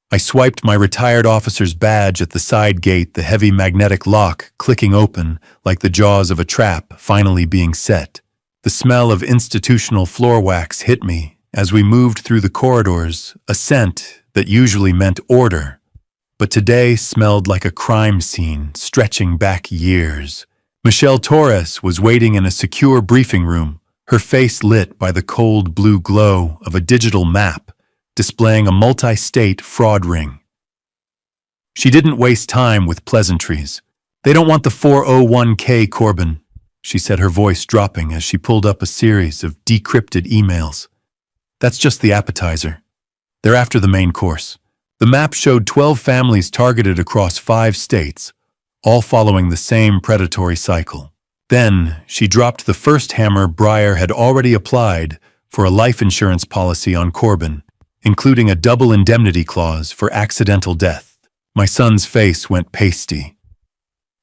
Speaker 1: I swiped my retired officer's badge at the side gate, the heavy magnetic lock clicking open like the jaws of a trap finally being set. The smell of institutional floor wax hit me as we moved through the corridors, a scent that usually meant order, but today smelled like a crime scene stretching back years. Michelle Torres was waiting in a secure briefing room, her face lit by the cold blue glow of a digital map displaying a multi-state fraud ring. She didn't waste time with pleasantries. They don't want the 401k, Corbin, she said, her voice dropping as she pulled up a series of decrypted emails. That's just the appetizer. They're after the main course. The map showed 12 families targeted across 5 states, all following the same predatory cycle. Then she dropped the first hammer. Breyer had already applied for a life insurance policy on Corbin, including a double indemnity clause for accidental death. My son's face went pasty.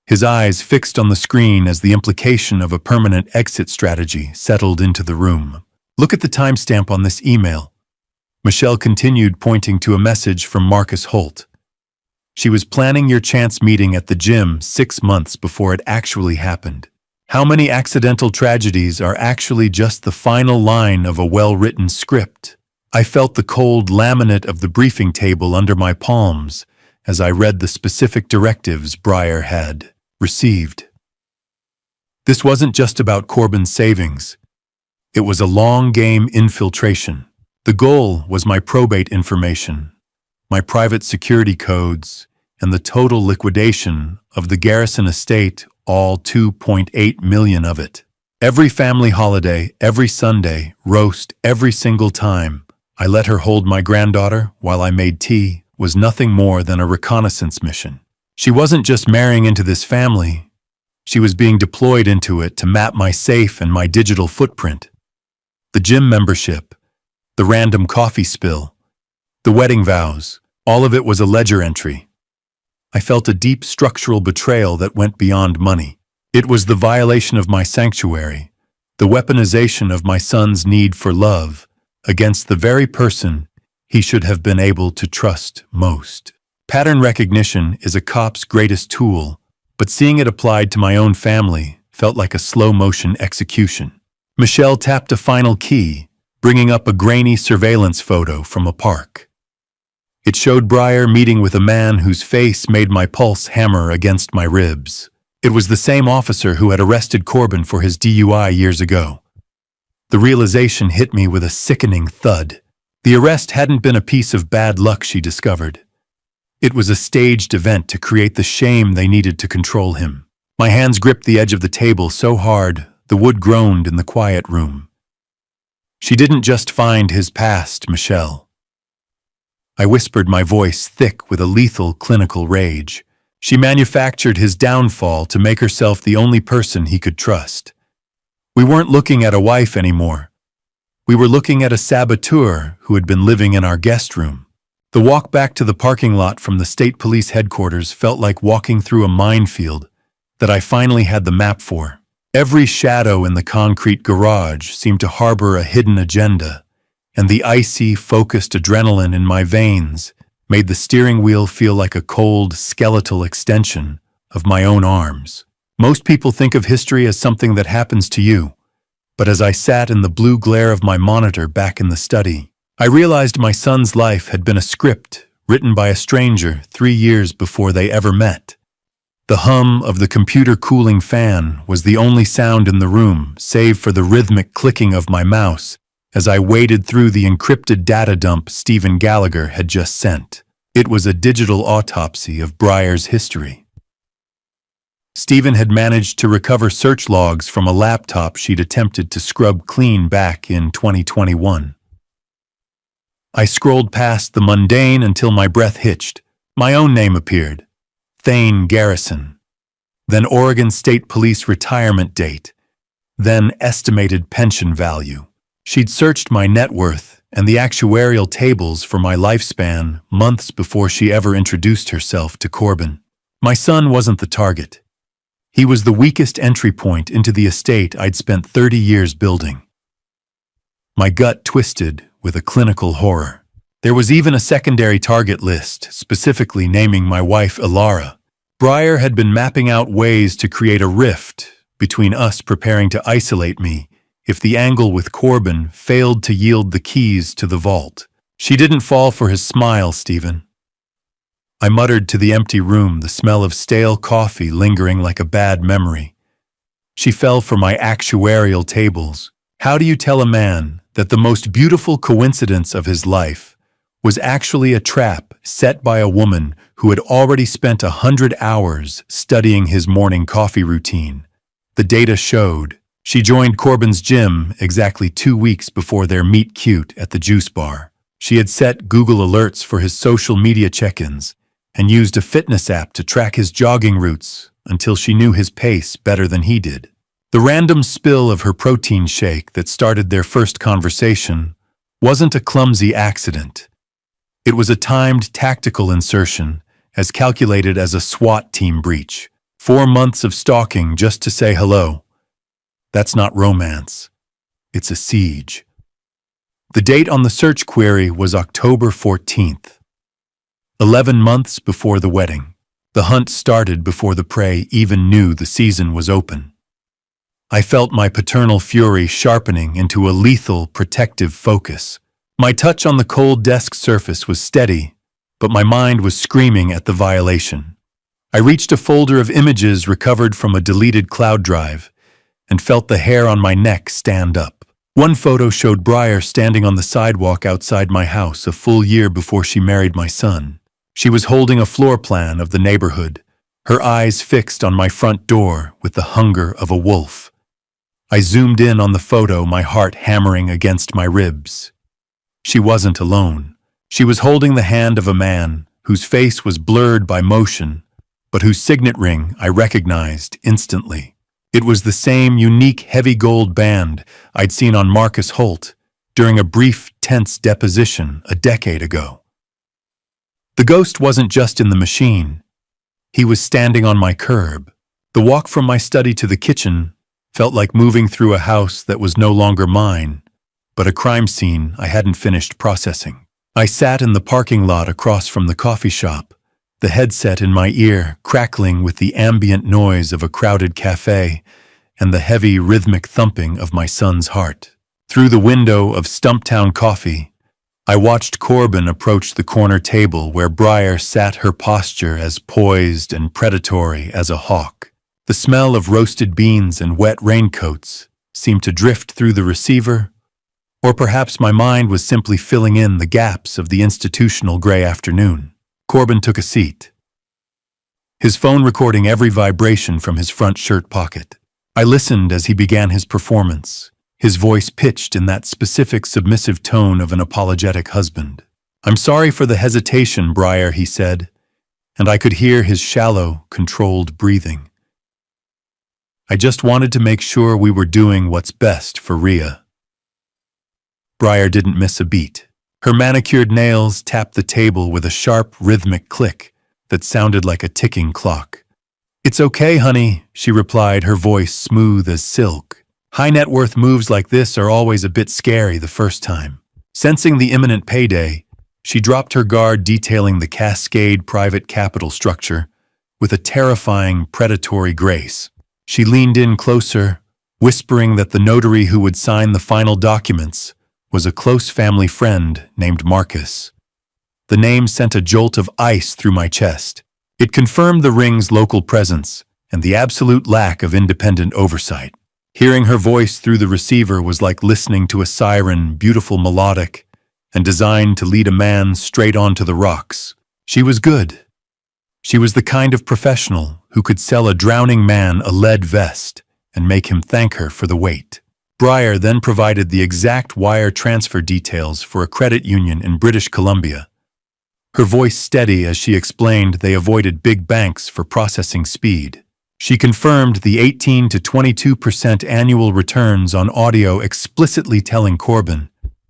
Speaker 1: His eyes fixed on the screen as the implication of a permanent exit strategy settled into the room. Look at the timestamp on this email. Michelle continued, pointing to a message from Marcus Holt. She was planning your chance meeting at the gym 6 months before it actually happened. How many accidental tragedies are actually just the final line of a well-written script? I felt the cold laminate of the briefing table under my palms as I read the specific directives Breyer had received. This wasn't just about Corbin's savings. It was a long-game infiltration. The goal was my probate information, my private security codes, and the total liquidation of the Garrison estate, all 2.8 million of it. Every family holiday, every Sunday, roast, every single time I let her hold my granddaughter while I made tea was nothing more than a reconnaissance mission. She wasn't just marrying into this family. She was being deployed into it to map my safe and my digital footprint. The gym membership, the random coffee spill, the wedding vows, all of it was a ledger entry. I felt a deep structural betrayal that went beyond money. It was the violation of my sanctuary, the weaponization of my son's need for love against the very person he should have been able to trust most. Pattern recognition is a cop's greatest tool, but seeing it applied to my own family felt like a slow-motion execution. Michelle tapped a final key, bringing up a grainy surveillance photo from a park. It showed Breyer meeting with a man whose face made my pulse hammer against my ribs. It was the same officer who had arrested Corbin for his DUI years ago. The realization hit me with a sickening thud. The arrest hadn't been a piece of bad luck, she discovered. It was a staged event to create the shame they needed to control him. My hands gripped the edge of the table so hard, the wood groaned in the quiet room. She didn't just find his past, Michelle. I whispered, my voice thick with a lethal clinical rage. She manufactured his downfall to make herself the only person he could trust. We weren't looking at a wife anymore. We were looking at a saboteur who had been living in our guest room. The walk back to the parking lot from the state police headquarters felt like walking through a minefield that I finally had the map for. Every shadow in the concrete garage seemed to harbor a hidden agenda, and the icy, focused adrenaline in my veins made the steering wheel feel like a cold, skeletal extension of my own arms. Most people think of history as something that happens to you, but as I sat in the blue glare of my monitor back in the study, I realized my son's life had been a script written by a stranger 3 years before they ever met. The hum of the computer cooling fan was the only sound in the room, save for the rhythmic clicking of my mouse as I waded through the encrypted data dump Stephen Gallagher had just sent. It was a digital autopsy of Breyer's history. Stephen had managed to recover search logs from a laptop she'd attempted to scrub clean back in 2021. I scrolled past the mundane until my breath hitched. My own name appeared. Thane Garrison. Then Oregon State Police retirement date. Then estimated pension value. She'd searched my net worth and the actuarial tables for my lifespan months before she ever introduced herself to Corbin. My son wasn't the target. He was the weakest entry point into the estate I'd spent 30 years building. My gut twisted with a clinical horror. There was even a secondary target list, specifically naming my wife Ilara. Breyer had been mapping out ways to create a rift between us, preparing to isolate me if the angle with Corbin failed to yield the keys to the vault. She didn't fall for his smile, Stephen. I muttered to the empty room, the smell of stale coffee lingering like a bad memory. She fell for my actuarial tables. How do you tell a man that the most beautiful coincidence of his life was actually a trap set by a woman who had already spent 100 hours studying his morning coffee routine? The data showed she joined Corbin's gym exactly 2 weeks before their meet cute at the juice bar. She had set Google alerts for his social media check-ins and used a fitness app to track his jogging routes until she knew his pace better than he did. The random spill of her protein shake that started their first conversation wasn't a clumsy accident. It was a timed tactical insertion, as calculated as a SWAT team breach. 4 months of stalking just to say hello. That's not romance. It's a siege. The date on the search query was October 14th. 11 months before the wedding. The hunt started before the prey even knew the season was open. I felt my paternal fury sharpening into a lethal, protective focus. My touch on the cold desk surface was steady, but my mind was screaming at the violation. I reached a folder of images recovered from a deleted cloud drive and felt the hair on my neck stand up. One photo showed Breyer standing on the sidewalk outside my house a full year before she married my son. She was holding a floor plan of the neighborhood, her eyes fixed on my front door with the hunger of a wolf. I zoomed in on the photo, my heart hammering against my ribs. She wasn't alone. She was holding the hand of a man whose face was blurred by motion, but whose signet ring I recognized instantly. It was the same unique heavy gold band I'd seen on Marcus Holt during a brief, tense deposition a decade ago. The ghost wasn't just in the machine. He was standing on my curb. The walk from my study to the kitchen felt like moving through a house that was no longer mine, but a crime scene I hadn't finished processing. I sat in the parking lot across from the coffee shop, the headset in my ear crackling with the ambient noise of a crowded cafe and the heavy rhythmic thumping of my son's heart. Through the window of Stumptown Coffee, I watched Corbin approach the corner table where Briar sat, her posture as poised and predatory as a hawk. The smell of roasted beans and wet raincoats seemed to drift through the receiver, or perhaps my mind was simply filling in the gaps of the institutional gray afternoon. Corbin took a seat, his phone recording every vibration from his front shirt pocket. I listened as he began his performance, his voice pitched in that specific submissive tone of an apologetic husband. "I'm sorry for the hesitation, Briar," he said, and I could hear his shallow, controlled breathing. "I just wanted to make sure we were doing what's best for Rhea." Briar didn't miss a beat. Her manicured nails tapped the table with a sharp, rhythmic click that sounded like a ticking clock. "It's okay, honey," she replied, her voice smooth as silk. "High net worth moves like this are always a bit scary the first time." Sensing the imminent payday, she dropped her guard, detailing the Cascade private capital structure with a terrifying, predatory grace. She leaned in closer, whispering that the notary who would sign the final documents was a close family friend named Marcus. The name sent a jolt of ice through my chest. It confirmed the ring's local presence and the absolute lack of independent oversight. Hearing her voice through the receiver was like listening to a siren, beautiful, melodic, and designed to lead a man straight onto the rocks. She was good. She was the kind of professional who could sell a drowning man a lead vest and make him thank her for the wait. Briar then provided the exact wire transfer details for a credit union in British Columbia, her voice steady as she explained they avoided big banks for processing speed. She confirmed the 18 to 22% annual returns on audio, explicitly telling Corbin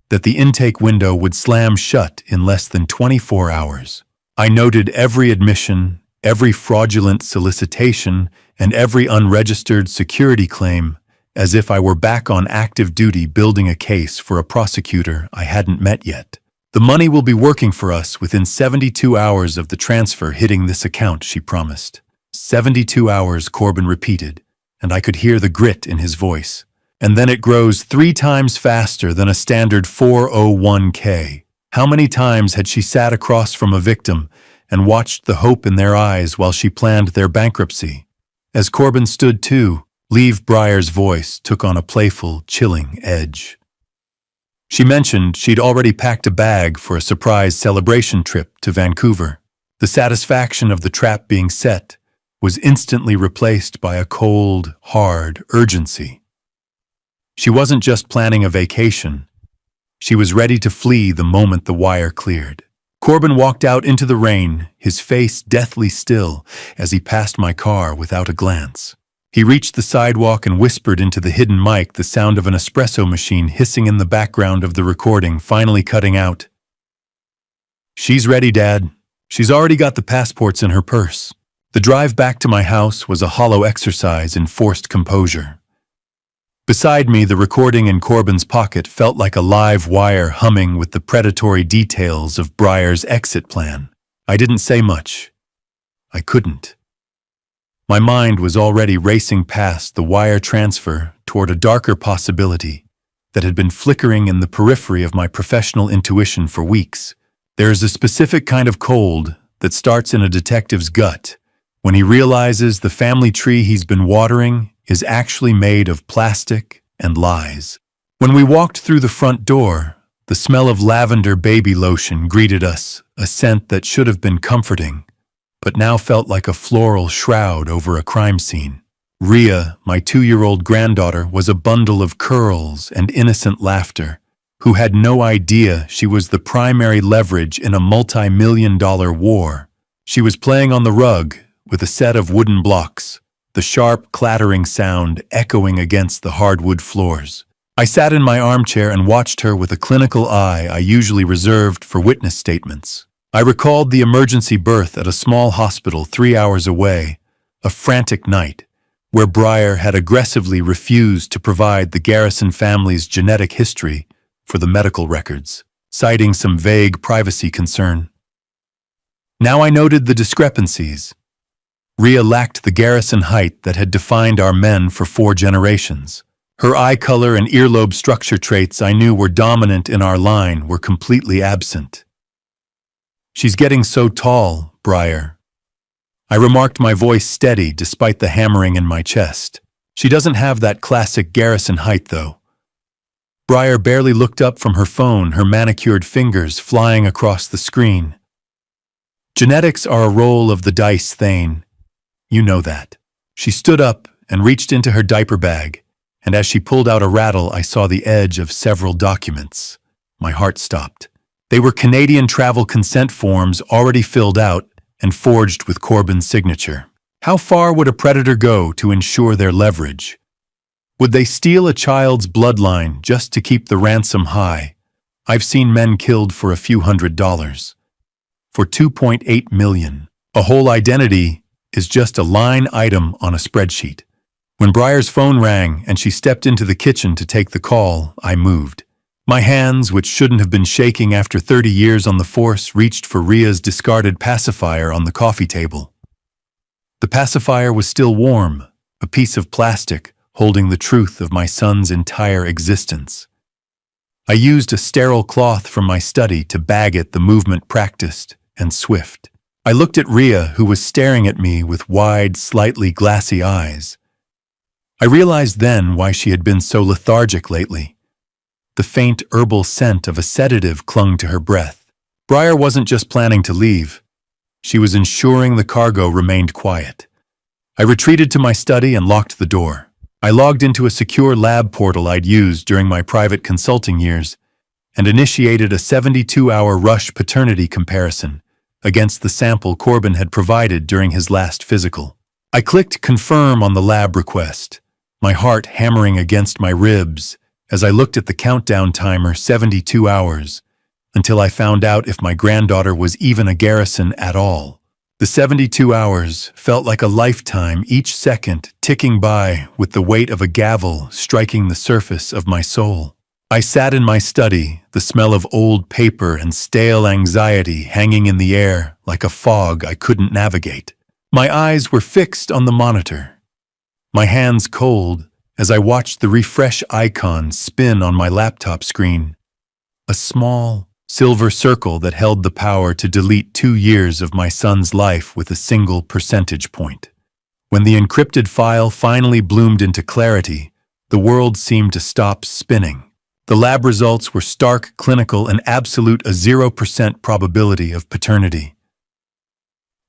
Speaker 1: that the intake window would slam shut in less than 24 hours. I noted every admission, every fraudulent solicitation, and every unregistered security claim, as if I were back on active duty building a case for a prosecutor I hadn't met yet. "The money will be working for us within 72 hours of the transfer hitting this account," she promised. 72 hours, Corbin repeated, and I could hear the grit in his voice. "And then it grows 3 times faster than a standard 401k. How many times had she sat across from a victim and watched the hope in their eyes while she planned their bankruptcy? As Corbin stood too, Leave Briar's voice took on a playful, chilling edge. She mentioned she'd already packed a bag for a surprise celebration trip to Vancouver. The satisfaction of the trap being set was instantly replaced by a cold, hard urgency. She wasn't just planning a vacation. She was ready to flee the moment the wire cleared. Corbin walked out into the rain, his face deathly still as he passed my car without a glance. He reached the sidewalk and whispered into the hidden mic, the sound of an espresso machine hissing in the background of the recording, finally cutting out. "She's ready, Dad. She's already got the passports in her purse." The drive back to my house was a hollow exercise in forced composure. Beside me, the recording in Corbin's pocket felt like a live wire humming with the predatory details of Briar's exit plan. I didn't say much. I couldn't. My mind was already racing past the wire transfer toward a darker possibility that had been flickering in the periphery of my professional intuition for weeks. There is a specific kind of cold that starts in a detective's gut when he realizes the family tree he's been watering is actually made of plastic and lies. When we walked through the front door, the smell of lavender baby lotion greeted us, a scent that should have been comforting, but now felt like a floral shroud over a crime scene. Rhea, my 2-year-old granddaughter, was a bundle of curls and innocent laughter, who had no idea she was the primary leverage in a multi-million-dollar war. She was playing on the rug with a set of wooden blocks, the sharp, clattering sound echoing against the hardwood floors. I sat in my armchair and watched her with a clinical eye I usually reserved for witness statements. I recalled the emergency birth at a small hospital 3 hours away, a frantic night, where Briar had aggressively refused to provide the Garrison family's genetic history for the medical records, citing some vague privacy concern. Now I noted the discrepancies. Rhea lacked the Garrison height that had defined our men for 4 generations. Her eye color and earlobe structure traits I knew were dominant in our line were completely absent. "She's getting so tall, Briar." I remarked, my voice steady despite the hammering in my chest. "She doesn't have that classic Garrison height, though." Briar barely looked up from her phone, her manicured fingers flying across the screen. "Genetics are a roll of the dice, Thane. You know that." She stood up and reached into her diaper bag, and as she pulled out a rattle, I saw the edge of several documents. My heart stopped. They were Canadian travel consent forms already filled out and forged with Corbin's signature. How far would a predator go to ensure their leverage? Would they steal a child's bloodline just to keep the ransom high? I've seen men killed for a few $100s. For $2.8 million. A whole identity is just a line item on a spreadsheet. When Briar's phone rang and she stepped into the kitchen to take the call, I moved. My hands, which shouldn't have been shaking after 30 years on the force, reached for Ria's discarded pacifier on the coffee table. The pacifier was still warm, a piece of plastic holding the truth of my son's entire existence. I used a sterile cloth from my study to bag it, the movement practiced and swift. I looked at Ria, who was staring at me with wide, slightly glassy eyes. I realized then why she had been so lethargic lately. The faint herbal scent of a sedative clung to her breath. Briar wasn't just planning to leave. She was ensuring the cargo remained quiet. I retreated to my study and locked the door. I logged into a secure lab portal I'd used during my private consulting years and initiated a 72-hour rush paternity comparison against the sample Corbin had provided during his last physical. I clicked confirm on the lab request, my heart hammering against my ribs as I looked at the countdown timer, 72 hours, until I found out if my granddaughter was even a Garrison at all. The 72 hours felt like a lifetime, each second ticking by with the weight of a gavel striking the surface of my soul. I sat in my study, the smell of old paper and stale anxiety hanging in the air like a fog I couldn't navigate. My eyes were fixed on the monitor, my hands cold as I watched the refresh icon spin on my laptop screen. A small, silver circle that held the power to delete 2 years of my son's life with a single percentage point. When the encrypted file finally bloomed into clarity, the world seemed to stop spinning. The lab results were stark, clinical, and absolute, a 0% probability of paternity.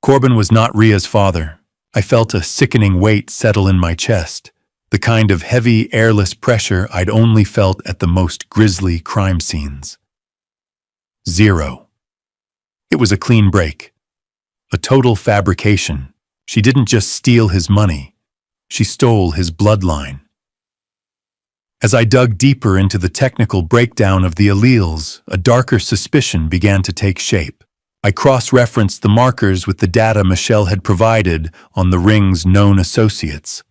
Speaker 1: Corbin was not Ria's father. I felt a sickening weight settle in my chest, the kind of heavy, airless pressure I'd only felt at the most grisly crime scenes. 0. It was a clean break. A total fabrication. She didn't just steal his money. She stole his bloodline. As I dug deeper into the technical breakdown of the alleles, a darker suspicion began to take shape. I cross-referenced the markers with the data Michelle had provided on the ring's known associates.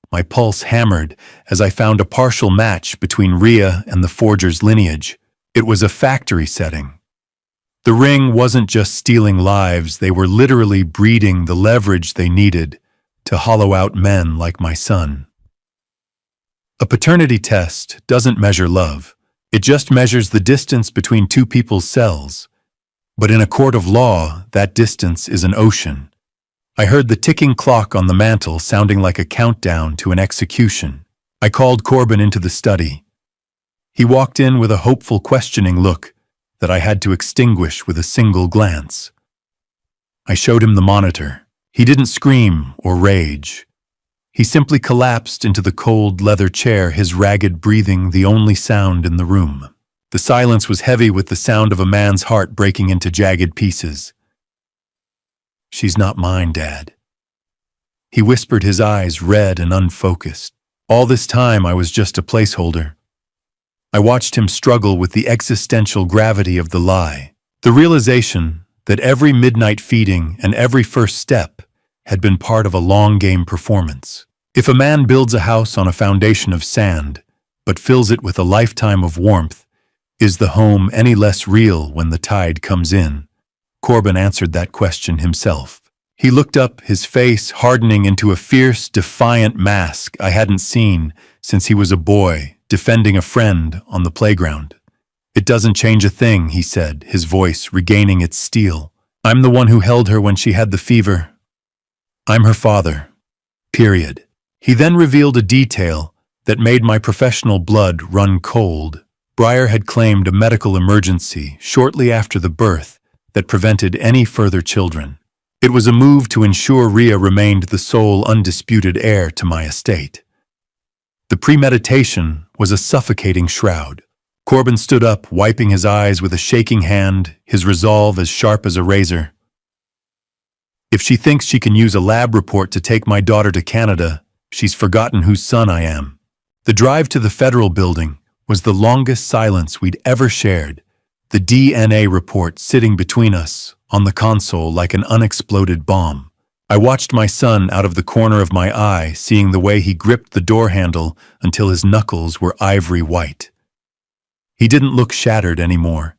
Speaker 1: My pulse hammered as I found a partial match between Ria and the forger's lineage. It was a factory setting. The ring wasn't just stealing lives, they were literally breeding the leverage they needed to hollow out men like my son. A paternity test doesn't measure love. It just measures the distance between two people's cells. But in a court of law, that distance is an ocean. I heard the ticking clock on the mantel sounding like a countdown to an execution. I called Corbin into the study. He walked in with a hopeful, questioning look that I had to extinguish with a single glance. I showed him the monitor. He didn't scream or rage. He simply collapsed into the cold leather chair, his ragged breathing the only sound in the room. The silence was heavy with the sound of a man's heart breaking into jagged pieces. "She's not mine, Dad." He whispered, his eyes red and unfocused. All this time I was just a placeholder. I watched him struggle with the existential gravity of the lie, the realization that every midnight feeding and every first step had been part of a long-game performance. If a man builds a house on a foundation of sand, but fills it with a lifetime of warmth, is the home any less real when the tide comes in? Corbin answered that question himself. He looked up, his face hardening into a fierce, defiant mask I hadn't seen since he was a boy, defending a friend on the playground. It doesn't change a thing, he said, his voice regaining its steel. I'm the one who held her when she had the fever. I'm her father. Period. He then revealed a detail that made my professional blood run cold. Breyer had claimed a medical emergency shortly after the birth that prevented any further children. It was a move to ensure Rhea remained the sole undisputed heir to my estate. The premeditation was a suffocating shroud. Corbin stood up, wiping his eyes with a shaking hand, his resolve as sharp as a razor. If she thinks she can use a lab report to take my daughter to Canada, she's forgotten whose son I am. The drive to the federal building was the longest silence we'd ever shared, the DNA report sitting between us on the console like an unexploded bomb. I watched my son out of the corner of my eye, seeing the way he gripped the door handle until his knuckles were ivory white. He didn't look shattered anymore.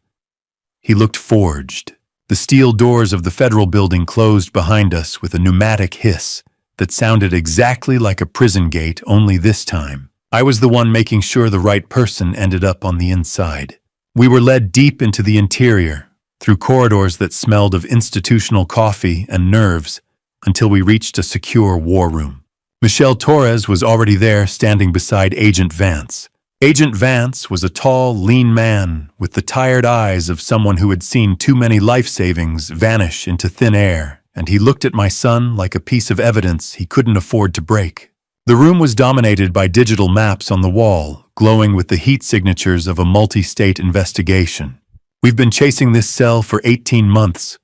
Speaker 1: He looked forged. The steel doors of the federal building closed behind us with a pneumatic hiss that sounded exactly like a prison gate, only this time I was the one making sure the right person ended up on the inside. We were led deep into the interior, through corridors that smelled of institutional coffee and nerves, until we reached a secure war room. Michelle Torres was already there, standing beside Agent Vance. Agent Vance was a tall, lean man with the tired eyes of someone who had seen too many life savings vanish into thin air, and he looked at my son like a piece of evidence he couldn't afford to break. The room was dominated by digital maps on the wall, glowing with the heat signatures of a multi-state investigation. We've been chasing this cell for 18 months,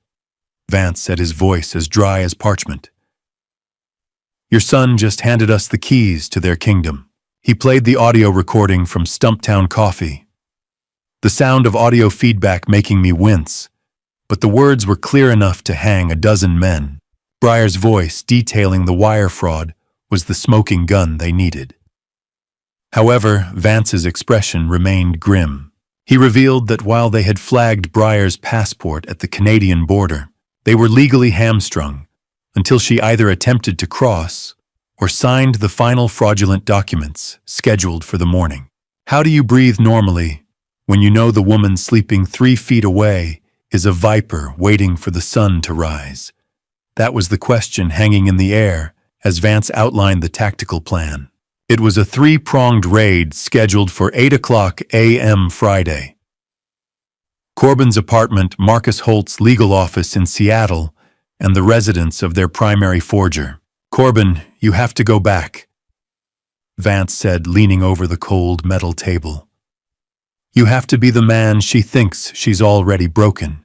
Speaker 1: Vance said, his voice as dry as parchment. Your son just handed us the keys to their kingdom. He played the audio recording from Stumptown Coffee, the sound of audio feedback making me wince, but the words were clear enough to hang a dozen men. Breyer's voice detailing the wire fraud was the smoking gun they needed. However, Vance's expression remained grim. He revealed that while they had flagged Breyer's passport at the Canadian border, they were legally hamstrung until she either attempted to cross or signed the final fraudulent documents scheduled for the morning. How do you breathe normally when you know the woman sleeping 3 feet away is a viper waiting for the sun to rise? That was the question hanging in the air as Vance outlined the tactical plan. It was a 3-pronged raid scheduled for 8 a.m. Friday. Corbin's apartment, Marcus Holt's legal office in Seattle, and the residence of their primary forger. Corbin, you have to go back, Vance said, leaning over the cold metal table. You have to be the man she thinks she's already broken.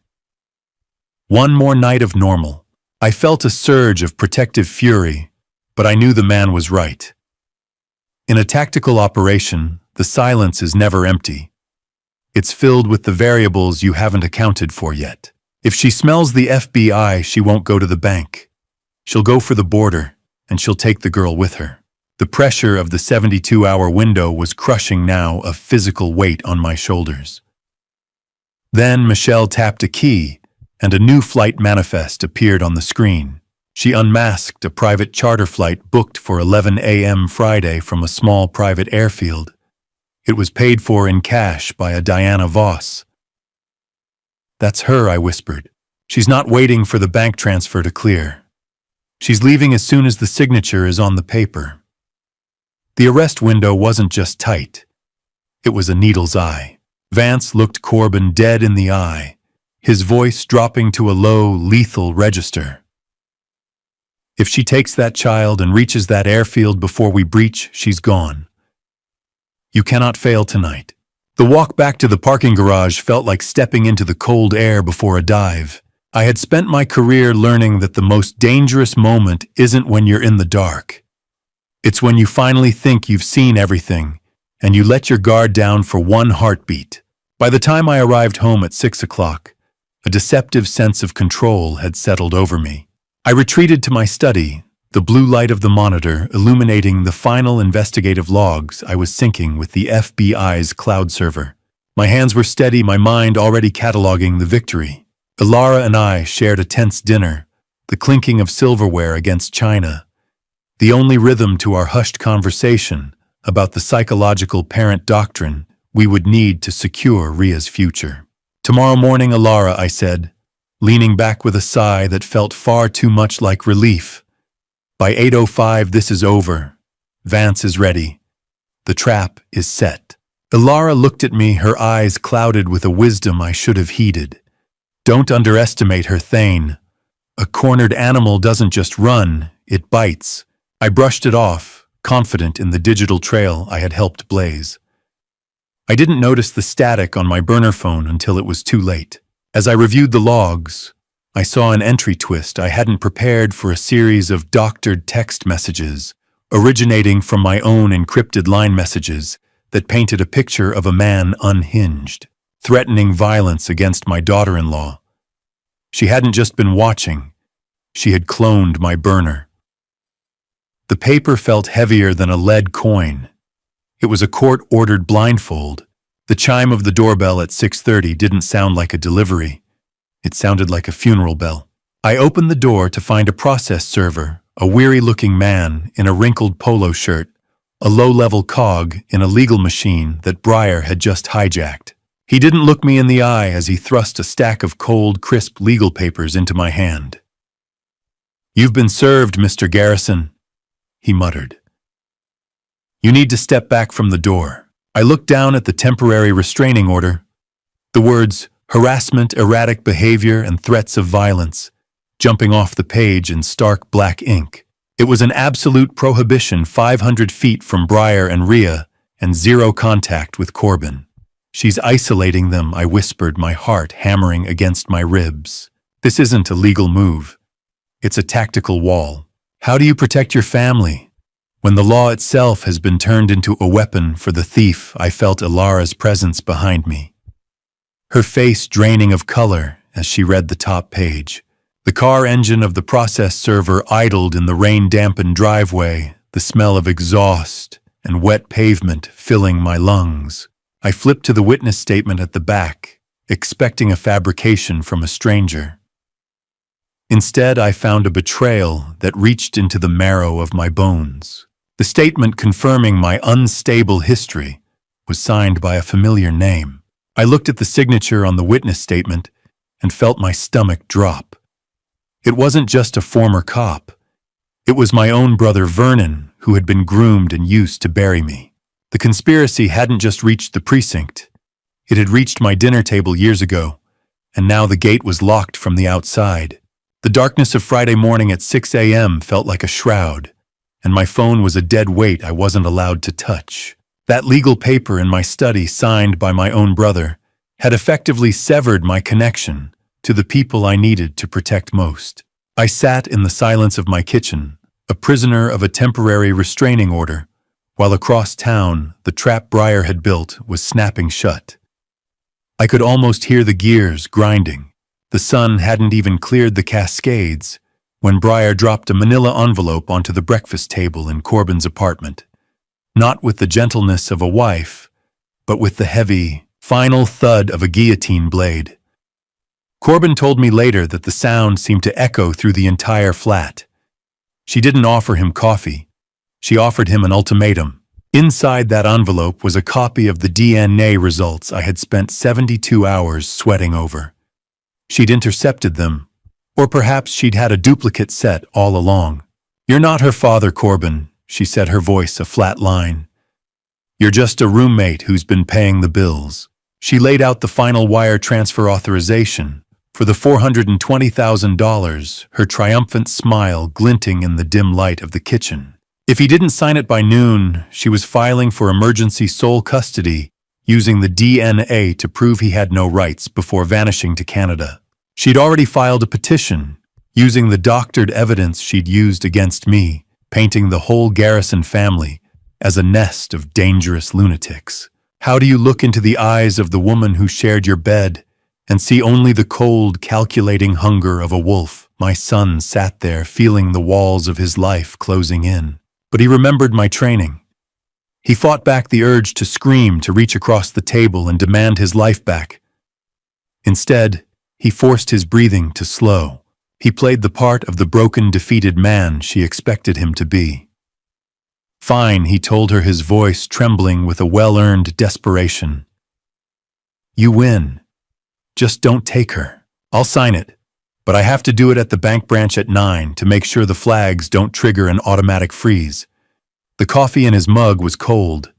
Speaker 1: One more night of normal. I felt a surge of protective fury, but I knew the man was right. In a tactical operation, the silence is never empty. It's filled with the variables you haven't accounted for yet. If she smells the FBI, she won't go to the bank. She'll go for the border, and she'll take the girl with her. The pressure of the 72-hour window was crushing now, a physical weight on my shoulders. Then Michelle tapped a key, and a new flight manifest appeared on the screen. She unmasked a private charter flight booked for 11 a.m. Friday from a small private airfield. It was paid for in cash by a Diana Voss. That's her, I whispered. She's not waiting for the bank transfer to clear. She's leaving as soon as the signature is on the paper. The arrest window wasn't just tight. It was a needle's eye. Vance looked Corbin dead in the eye, his voice dropping to a low, lethal register. If she takes that child and reaches that airfield before we breach, she's gone. You cannot fail tonight. The walk back to the parking garage felt like stepping into the cold air before a dive. I had spent my career learning that the most dangerous moment isn't when you're in the dark. It's when you finally think you've seen everything, and you let your guard down for one heartbeat. By the time I arrived home at 6 o'clock, a deceptive sense of control had settled over me. I retreated to my study, the blue light of the monitor illuminating the final investigative logs I was syncing with the FBI's cloud server. My hands were steady, my mind already cataloging the victory. Ilara and I shared a tense dinner, the clinking of silverware against china, the only rhythm to our hushed conversation about the psychological parent doctrine we would need to secure Ria's future. "Tomorrow morning, Alara," I said, leaning back with a sigh that felt far too much like relief. "By 8:05, this is over. Vance is ready. The trap is set." Alara looked at me, her eyes clouded with a wisdom I should have heeded. "Don't underestimate her, Thane. A cornered animal doesn't just run, it bites." I brushed it off, confident in the digital trail I had helped blaze. I didn't notice the static on my burner phone until it was too late. As I reviewed the logs, I saw an entry twist I hadn't prepared for, a series of doctored text messages, originating from my own encrypted line messages that painted a picture of a man unhinged, threatening violence against my daughter-in-law. She hadn't just been watching, she had cloned my burner. The paper felt heavier than a lead coin. It was a court-ordered blindfold. The chime of the doorbell at 6:30 didn't sound like a delivery. It sounded like a funeral bell. I opened the door to find a process server, a weary-looking man in a wrinkled polo shirt, a low-level cog in a legal machine that Breyer had just hijacked. He didn't look me in the eye as he thrust a stack of cold, crisp legal papers into my hand. "You've been served, Mr. Garrison," he muttered. "You need to step back from the door." I looked down at the temporary restraining order. The words, "harassment, erratic behavior, and threats of violence," jumping off the page in stark black ink. It was an absolute prohibition 500 feet from Breyer and Ria, and zero contact with Corbin. "She's isolating them," I whispered, my heart hammering against my ribs. "This isn't a legal move. It's a tactical wall. How do you protect your family when the law itself has been turned into a weapon for the thief?" I felt Alara's presence behind me, her face draining of color as she read the top page. The car engine of the process server idled in the rain-dampened driveway, the smell of exhaust and wet pavement filling my lungs. I flipped to the witness statement at the back, expecting a fabrication from a stranger. Instead, I found a betrayal that reached into the marrow of my bones. The statement confirming my unstable history was signed by a familiar name. I looked at the signature on the witness statement and felt my stomach drop. It wasn't just a former cop. It was my own brother Vernon, who had been groomed and used to bury me. The conspiracy hadn't just reached the precinct. It had reached my dinner table years ago, and now the gate was locked from the outside. The darkness of Friday morning at 6 a.m. felt like a shroud, and my phone was a dead weight I wasn't allowed to touch. That legal paper in my study, signed by my own brother, had effectively severed my connection to the people I needed to protect most. I sat in the silence of my kitchen, a prisoner of a temporary restraining order, while across town the trap Breyer had built was snapping shut. I could almost hear the gears grinding. The sun hadn't even cleared the Cascades when Breyer dropped a manila envelope onto the breakfast table in Corbin's apartment. Not with the gentleness of a wife, but with the heavy, final thud of a guillotine blade. Corbin told me later that the sound seemed to echo through the entire flat. She didn't offer him coffee. She offered him an ultimatum. Inside that envelope was a copy of the DNA results I had spent 72 hours sweating over. She'd intercepted them, or perhaps she'd had a duplicate set all along. "You're not her father, Corbin," she said, her voice a flat line. "You're just a roommate who's been paying the bills." She laid out the final wire transfer authorization for the $420,000, her triumphant smile glinting in the dim light of the kitchen. If he didn't sign it by noon, she was filing for emergency sole custody, using the DNA to prove he had no rights before vanishing to Canada. She'd already filed a petition, using the doctored evidence she'd used against me, painting the whole Garrison family as a nest of dangerous lunatics. How do you look into the eyes of the woman who shared your bed and see only the cold, calculating hunger of a wolf? My son sat there, feeling the walls of his life closing in. But he remembered my training. He fought back the urge to scream, to reach across the table and demand his life back. Instead, he forced his breathing to slow. He played the part of the broken, defeated man she expected him to be. Fine, he told her, his voice trembling with a well-earned desperation. You win. Just don't take her. I'll sign it. But I have to do it at the bank branch at 9 to make sure the flags don't trigger an automatic freeze. The coffee in his mug was cold.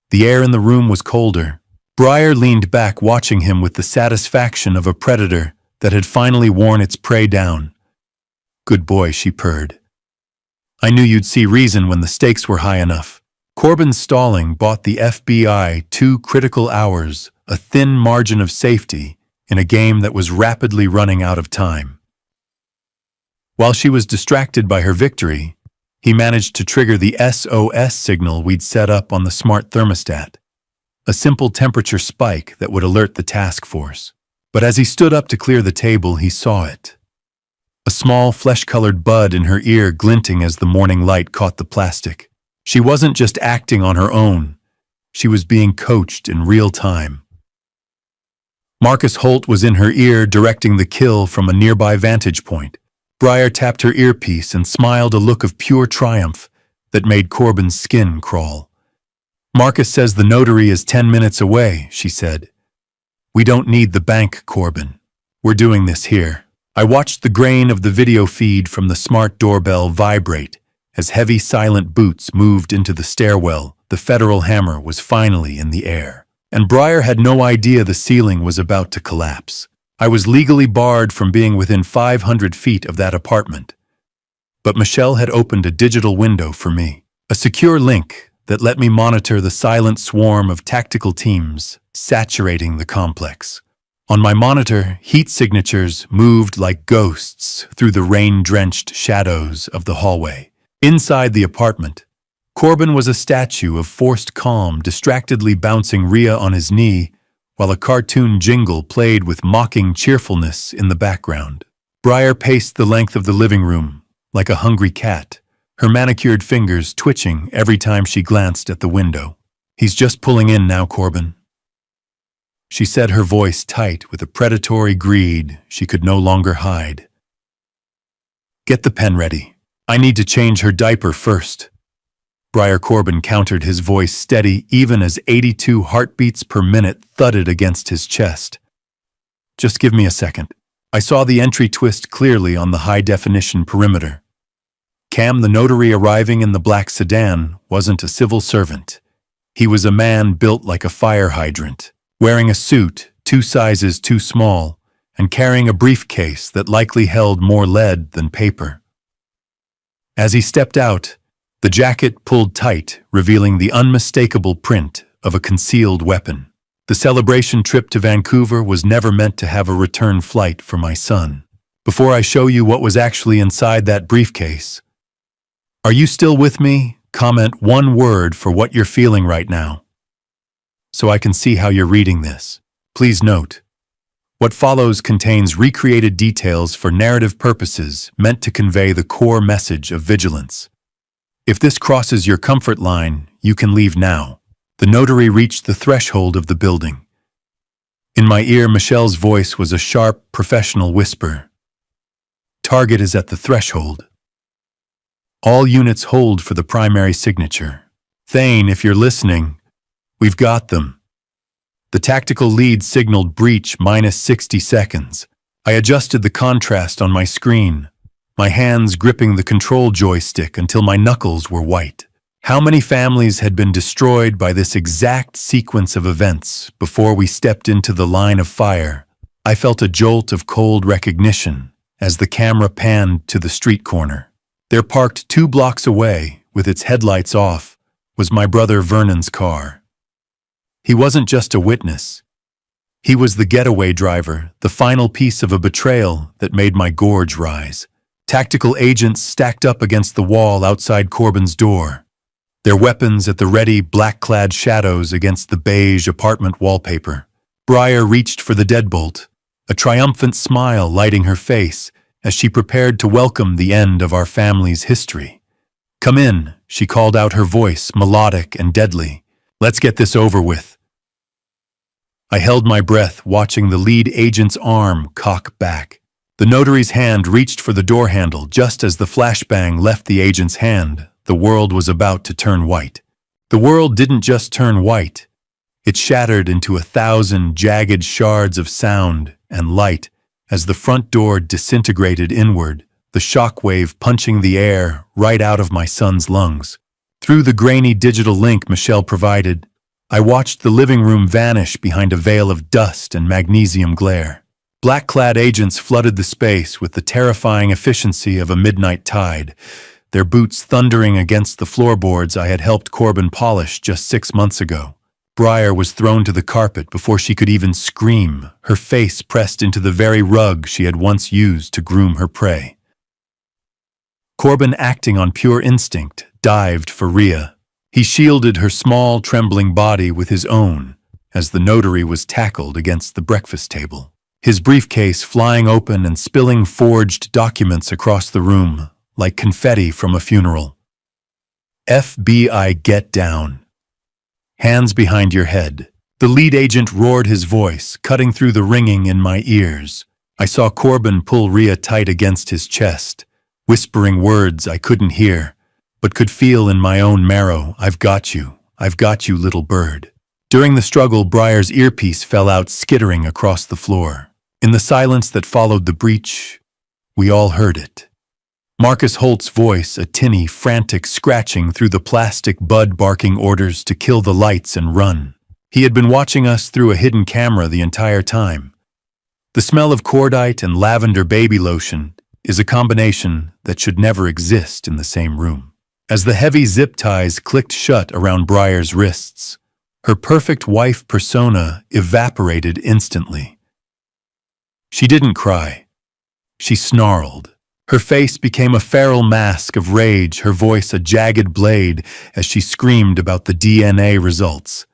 Speaker 1: The air in the room was colder. Briar leaned back, watching him with the satisfaction of a predator that had finally worn its prey down. Good boy, she purred. I knew you'd see reason when the stakes were high enough. Corbin's stalling bought the FBI 2 critical hours, a thin margin of safety, in a game that was rapidly running out of time. While she was distracted by her victory, he managed to trigger the SOS signal we'd set up on the smart thermostat, a simple temperature spike that would alert the task force. But as he stood up to clear the table, he saw it. A small, flesh-colored bud in her ear glinting as the morning light caught the plastic. She wasn't just acting on her own. She was being coached in real time. Marcus Holt was in her ear, directing the kill from a nearby vantage point. Briar tapped her earpiece and smiled, a look of pure triumph that made Corbin's skin crawl. Marcus says the notary is 10 minutes away, she said. We don't need the bank, Corbin. We're doing this here. I watched the grain of the video feed from the smart doorbell vibrate as heavy, silent boots moved into the stairwell. The federal hammer was finally in the air. And Briar had no idea the ceiling was about to collapse. I was legally barred from being within 500 feet of that apartment. But Michelle had opened a digital window for me, a secure link that let me monitor the silent swarm of tactical teams saturating the complex. On my monitor, heat signatures moved like ghosts through the rain-drenched shadows of the hallway. Inside the apartment, Corbin was a statue of forced calm, distractedly bouncing Rhea on his knee, while a cartoon jingle played with mocking cheerfulness in the background. Briar paced the length of the living room like a hungry cat, her manicured fingers twitching every time she glanced at the window. He's just pulling in now, Corbin, she said, her voice tight with a predatory greed she could no longer hide. Get the pen ready. I need to change her diaper first. Briar Corbin countered, his voice steady even as 82 heartbeats per minute thudded against his chest. Just give me a second. I saw the entry twist clearly on the high-definition perimeter. Cam, the notary arriving in the black sedan, wasn't a civil servant. He was a man built like a fire hydrant, wearing a suit 2 sizes too small and carrying a briefcase that likely held more lead than paper. As he stepped out, the jacket pulled tight, revealing the unmistakable print of a concealed weapon. The celebration trip to Vancouver was never meant to have a return flight for my son. Before I show you what was actually inside that briefcase, are you still with me? Comment 1 word for what you're feeling right now, so I can see how you're reading this. Please note, what follows contains recreated details for narrative purposes meant to convey the core message of vigilance. If this crosses your comfort line, you can leave now. The notary reached the threshold of the building. In my ear, Michelle's voice was a sharp, professional whisper. Target is at the threshold. All units hold for the primary signature. Thane, if you're listening, we've got them. The tactical lead signaled breach minus 60 seconds. I adjusted the contrast on my screen, my hands gripping the control joystick until my knuckles were white. How many families had been destroyed by this exact sequence of events before we stepped into the line of fire? I felt a jolt of cold recognition as the camera panned to the street corner. There, parked 2 blocks away, with its headlights off, was my brother Vernon's car. He wasn't just a witness. He was the getaway driver, the final piece of a betrayal that made my gorge rise. Tactical agents stacked up against the wall outside Corbin's door, their weapons at the ready, black-clad shadows against the beige apartment wallpaper. Briar reached for the deadbolt, a triumphant smile lighting her face as she prepared to welcome the end of our family's history. Come in, she called out, her voice melodic and deadly. Let's get this over with. I held my breath, watching the lead agent's arm cock back. The notary's hand reached for the door handle just as the flashbang left the agent's hand, the world was about to turn white. The world didn't just turn white. It shattered into 1,000 jagged shards of sound and light as the front door disintegrated inward, the shockwave punching the air right out of my son's lungs. Through the grainy digital link Michelle provided, I watched the living room vanish behind a veil of dust and magnesium glare. Black-clad agents flooded the space with the terrifying efficiency of a midnight tide, their boots thundering against the floorboards I had helped Corbin polish just 6 months ago. Briar was thrown to the carpet before she could even scream, her face pressed into the very rug she had once used to groom her prey. Corbin, acting on pure instinct, dived for Rhea. He shielded her small, trembling body with his own as the notary was tackled against the breakfast table, his briefcase flying open and spilling forged documents across the room like confetti from a funeral. FBI, get down. Hands behind your head. The lead agent roared his voice, cutting through the ringing in my ears. I saw Corbin pull Rhea tight against his chest, whispering words I couldn't hear, but could feel in my own marrow. I've got you, little bird. During the struggle, Briar's earpiece fell out skittering across the floor. In the silence that followed the breach, we all heard it. Marcus Holt's voice, a tinny, frantic scratching through the plastic bud barking orders to kill the lights and run. He had been watching us through a hidden camera the entire time. The smell of cordite and lavender baby lotion is a combination that should never exist in the same room. As the heavy zip ties clicked shut around Briar's wrists, her perfect wife persona evaporated instantly. She didn't cry. She snarled. Her face became a feral mask of rage, her voice a jagged blade as she screamed about the DNA results.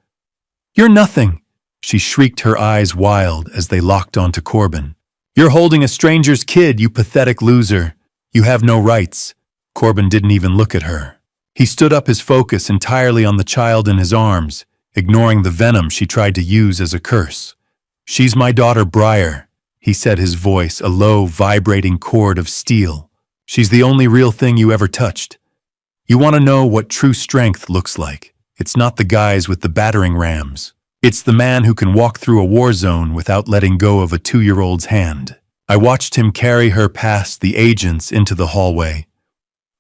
Speaker 1: "You're nothing," she shrieked, her eyes wild as they locked onto Corbin. "You're holding a stranger's kid, you pathetic loser. You have no rights." Corbin didn't even look at her. He stood up, his focus entirely on the child in his arms, ignoring the venom she tried to use as a curse. "She's my daughter, Briar," he said, his voice a low, vibrating cord of steel. "She's the only real thing you ever touched. You want to know what true strength looks like? It's not the guys with the battering rams. It's the man who can walk through a war zone without letting go of a 2-year-old's hand." I watched him carry her past the agents into the hallway,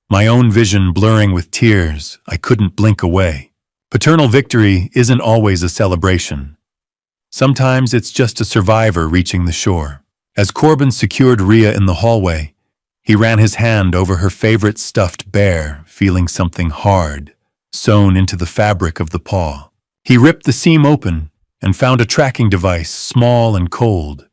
Speaker 1: my own vision blurring with tears. I couldn't blink away. Paternal victory isn't always a celebration. Sometimes it's just a survivor reaching the shore. As Corbin secured Rhea in the hallway, he ran his hand over her favorite stuffed bear, feeling something hard, sewn into the fabric of the paw. He ripped the seam open and found a tracking device, small and cold,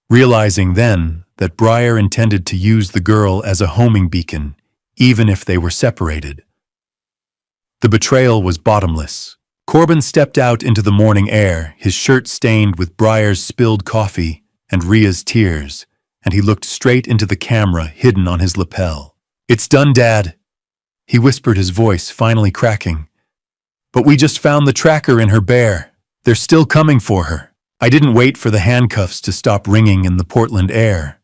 Speaker 1: realizing then that Briar intended to use the girl as a homing beacon, even if they were separated. The betrayal was bottomless. Corbin stepped out into the morning air, his shirt stained with Briar's spilled coffee and Rhea's tears, and he looked straight into the camera hidden on his lapel. "It's done, Dad," he whispered, his voice finally cracking. "But we just found the tracker in her bear. They're still coming for her." I didn't wait for the handcuffs to stop ringing in the Portland air.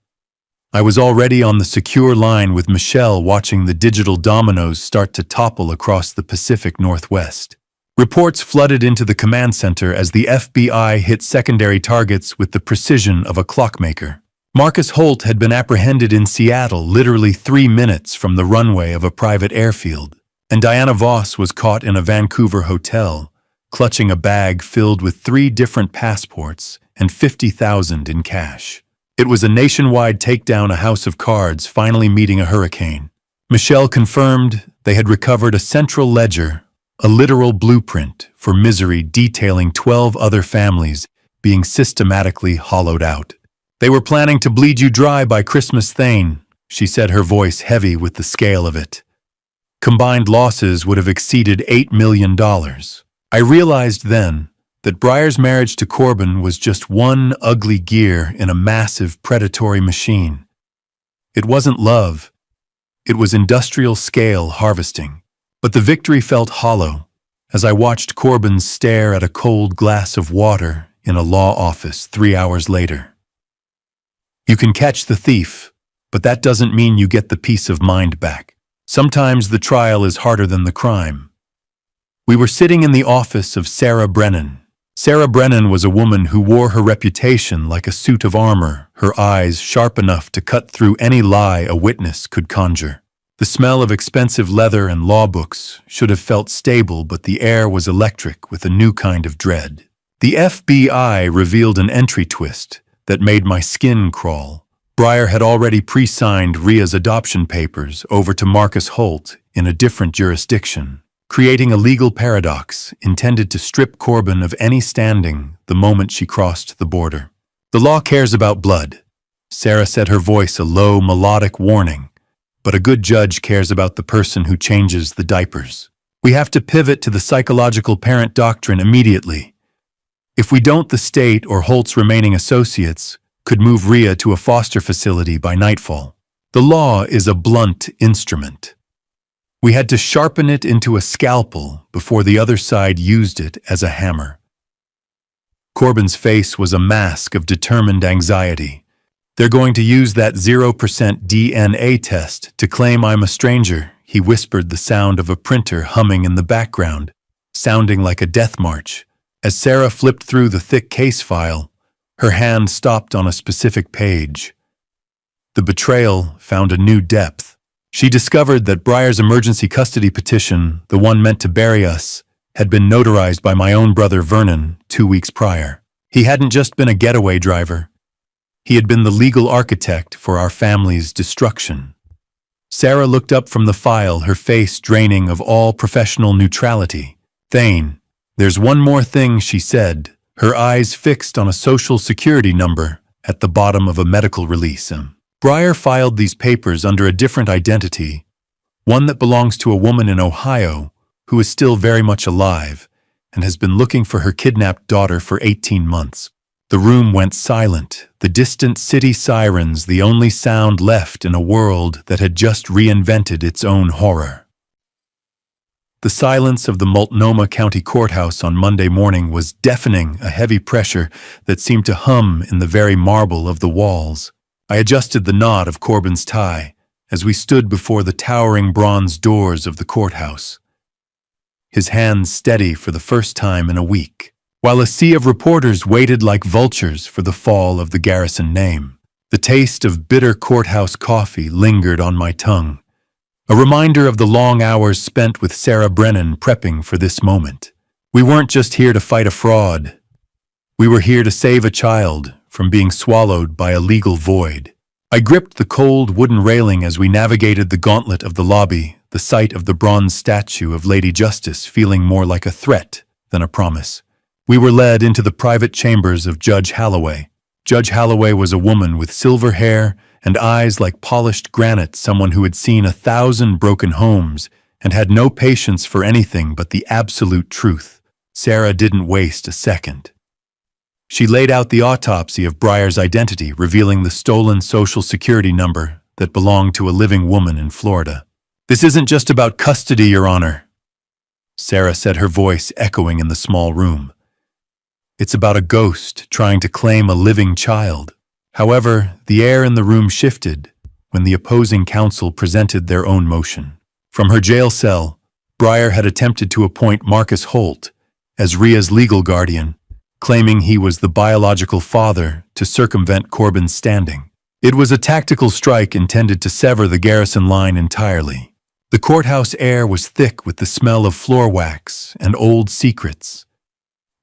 Speaker 1: I was already on the secure line with Michelle, watching the digital dominoes start to topple across the Pacific Northwest. Reports flooded into the command center as the FBI hit secondary targets with the precision of a clockmaker. Marcus Holt had been apprehended in Seattle, literally 3 minutes from the runway of a private airfield, and Diana Voss was caught in a Vancouver hotel, clutching a bag filled with 3 different passports and $50,000 in cash. It was a nationwide takedown, a house of cards finally meeting a hurricane. Michelle confirmed they had recovered a central ledger, a literal blueprint for misery detailing 12 other families being systematically hollowed out. "They were planning to bleed you dry by Christmas, Thane," she said, her voice heavy with the scale of it. Combined losses would have exceeded $8 million. I realized then that Briar's marriage to Corbin was just one ugly gear in a massive predatory machine. It wasn't love. It was industrial-scale harvesting. But the victory felt hollow as I watched Corbin stare at a cold glass of water in a law office 3 hours later. "You can catch the thief, but that doesn't mean you get the peace of mind back. Sometimes the trial is harder than the crime. We were sitting in the office of Sarah Brennan. Sarah Brennan was a woman who wore her reputation like a suit of armor, her eyes sharp enough to cut through any lie a witness could conjure. The smell of expensive leather and law books should have felt stable, but the air was electric with a new kind of dread. The FBI revealed an entry twist that made my skin crawl. Breyer had already pre-signed Ria's adoption papers over to Marcus Holt in a different jurisdiction, creating a legal paradox intended to strip Corbin of any standing the moment she crossed the border. The law cares about blood. Sarah said, her voice a low, melodic warning. But a good judge cares about the person who changes the diapers. We have to pivot to the psychological parent doctrine immediately. If we don't, the state or Holt's remaining associates could move Ria to a foster facility by nightfall. The law is a blunt instrument. We had to sharpen it into a scalpel before the other side used it as a hammer. Corbin's face was a mask of determined anxiety. They're going to use that 0% DNA test to claim I'm a stranger, he whispered, the sound of a printer humming in the background, sounding like a death march. As Sarah flipped through the thick case file, her hand stopped on a specific page. The betrayal found a new depth. She discovered that Breyer's emergency custody petition, the one meant to bury us, had been notarized by my own brother Vernon 2 weeks prior. He hadn't just been a getaway driver. He had been the legal architect for our family's destruction. Sarah looked up from the file, her face draining of all professional neutrality. "Thane, there's one more thing," she said, her eyes fixed on a social security number at the bottom of a medical release. Breyer filed these papers under a different identity, one that belongs to a woman in Ohio who is still very much alive and has been looking for her kidnapped daughter for 18 months. The room went silent, the distant city sirens the only sound left in a world that had just reinvented its own horror. The silence of the Multnomah County Courthouse on Monday morning was deafening, a heavy pressure that seemed to hum in the very marble of the walls. I adjusted the knot of Corbin's tie as we stood before the towering bronze doors of the courthouse, his hands steady for the first time in a week, while a sea of reporters waited like vultures for the fall of the Garrison name. The taste of bitter courthouse coffee lingered on my tongue, a reminder of the long hours spent with Sarah Brennan prepping for this moment. We weren't just here to fight a fraud. We were here to save a child from being swallowed by a legal void. I gripped the cold wooden railing as we navigated the gauntlet of the lobby, the sight of the bronze statue of Lady Justice feeling more like a threat than a promise. We were led into the private chambers of Judge Halloway. Judge Halloway was a woman with silver hair and eyes like polished granite, someone who had seen 1,000 broken homes and had no patience for anything but the absolute truth. Sarah didn't waste a second. She laid out the autopsy of Breyer's identity, revealing the stolen Social Security number that belonged to a living woman in Florida. "This isn't just about custody, Your Honor," Sarah said, her voice echoing in the small room. "It's about a ghost trying to claim a living child." However, the air in the room shifted when the opposing counsel presented their own motion. From her jail cell, Breyer had attempted to appoint Marcus Holt as Ria's legal guardian, claiming he was the biological father to circumvent Corbin's standing. It was a tactical strike intended to sever the Garrison line entirely. The courthouse air was thick with the smell of floor wax and old secrets,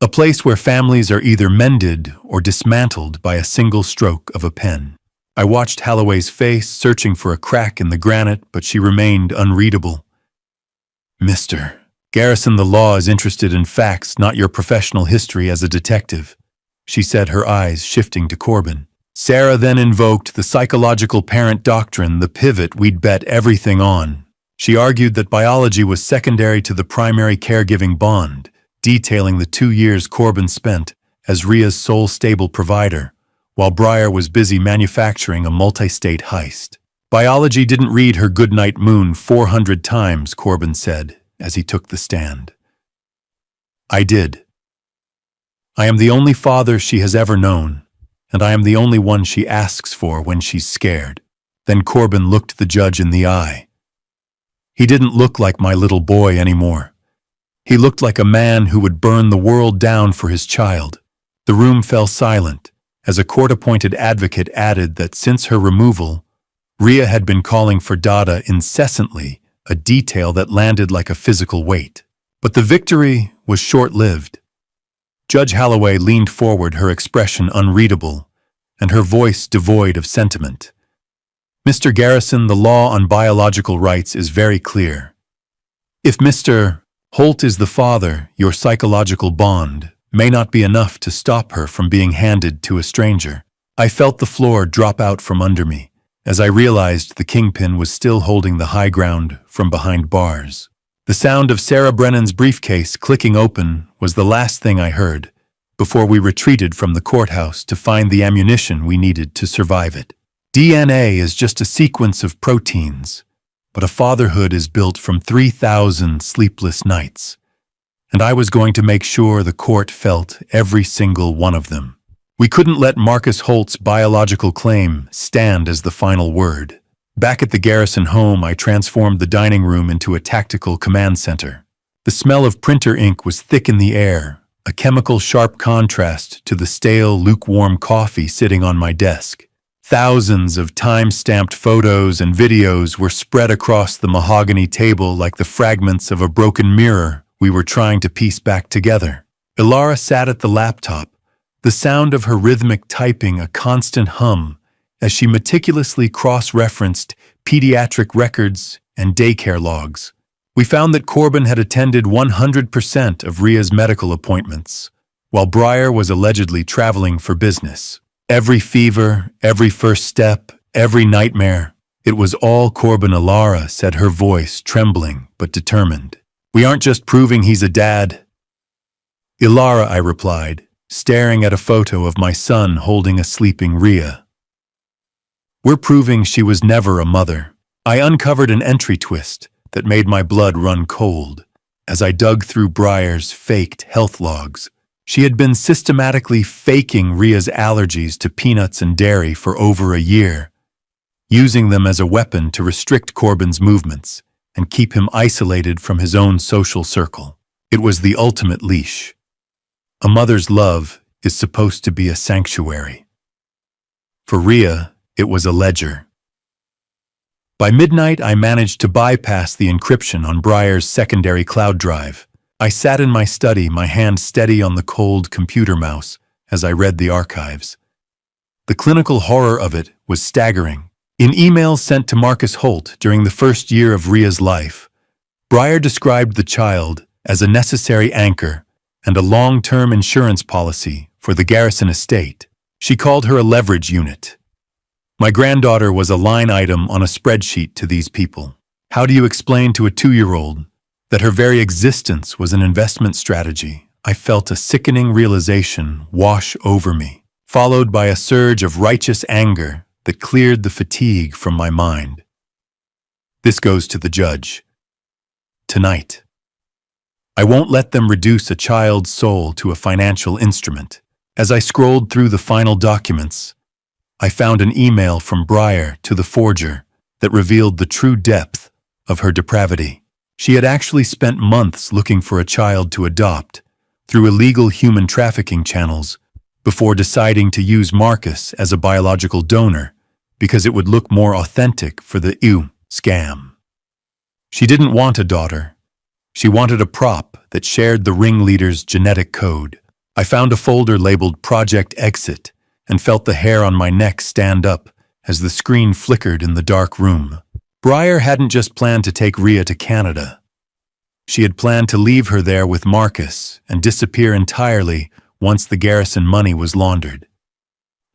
Speaker 1: a place where families are either mended or dismantled by a single stroke of a pen. I watched Halloway's face, searching for a crack in the granite, but she remained unreadable. "Mr. Garrison, the law is interested in facts, not your professional history as a detective," she said, her eyes shifting to Corbin. Sarah then invoked the psychological parent doctrine, the pivot we'd bet everything on. She argued that biology was secondary to the primary caregiving bond, detailing the 2 years Corbin spent as Ria's sole stable provider, while Breyer was busy manufacturing a multi-state heist. "Biology didn't read her goodnight moon 400 times, Corbin said, as he took the stand. "I did. I am the only father she has ever known, and I am the only one she asks for when she's scared." Then Corbin looked the judge in the eye. He didn't look like my little boy anymore. He looked like a man who would burn the world down for his child. The room fell silent, as a court-appointed advocate added that since her removal, Ria had been calling for Dada incessantly, a detail that landed like a physical weight. But the victory was short-lived. Judge Holloway leaned forward, her expression unreadable, and her voice devoid of sentiment. Mr. Garrison, the law on biological rights is very clear. If Mr. Holt is the father, your psychological bond may not be enough to stop her from being handed to a stranger. I felt the floor drop out from under me, as I realized the kingpin was still holding the high ground from behind bars. The sound of Sarah Brennan's briefcase clicking open was the last thing I heard, before we retreated from the courthouse to find the ammunition we needed to survive it. DNA is just a sequence of proteins, but a fatherhood is built from 3,000 sleepless nights, and I was going to make sure the court felt every single one of them. We couldn't let Marcus Holt's biological claim stand as the final word. Back at the Garrison home, I transformed the dining room into a tactical command center. The smell of printer ink was thick in the air, a chemical sharp contrast to the stale, lukewarm coffee sitting on my desk. Thousands of time-stamped photos and videos were spread across the mahogany table like the fragments of a broken mirror we were trying to piece back together. Ilara sat at the laptop, the sound of her rhythmic typing a constant hum as she meticulously cross-referenced pediatric records and daycare logs. We found that Corbin had attended 100% of Ria's medical appointments, while Breyer was allegedly traveling for business. Every fever, every first step, every nightmare, it was all Corbin. Ilara said, her voice trembling but determined. We aren't just proving he's a dad. Ilara, I replied, staring at a photo of my son holding a sleeping Ria. We're proving she was never a mother. I uncovered an entry twist that made my blood run cold as I dug through Breyer's faked health logs. She had been systematically faking Ria's allergies to peanuts and dairy for over a year, using them as a weapon to restrict Corbin's movements and keep him isolated from his own social circle. It was the ultimate leash. A mother's love is supposed to be a sanctuary. For Ria, it was a ledger. By midnight, I managed to bypass the encryption on Breyer's secondary cloud drive. I sat in my study, my hand steady on the cold computer mouse as I read the archives. The clinical horror of it was staggering. In emails sent to Marcus Holt during the first year of Ria's life, Breyer described the child as a necessary anchor and a long-term insurance policy for the Garrison estate. She called her a leverage unit. My granddaughter was a line item on a spreadsheet to these people. How do you explain to a 2-year-old that her very existence was an investment strategy? I felt a sickening realization wash over me, followed by a surge of righteous anger that cleared the fatigue from my mind. This goes to the judge. Tonight. I won't let them reduce a child's soul to a financial instrument. As I scrolled through the final documents, I found an email from Breyer to the forger that revealed the true depth of her depravity. She had actually spent months looking for a child to adopt through illegal human trafficking channels before deciding to use Marcus as a biological donor because it would look more authentic for the scam. She didn't want a daughter. She wanted a prop that shared the ringleader's genetic code. I found a folder labeled Project Exit and felt the hair on my neck stand up as the screen flickered in the dark room. Breyer hadn't just planned to take Ria to Canada. She had planned to leave her there with Marcus and disappear entirely once the Garrison money was laundered.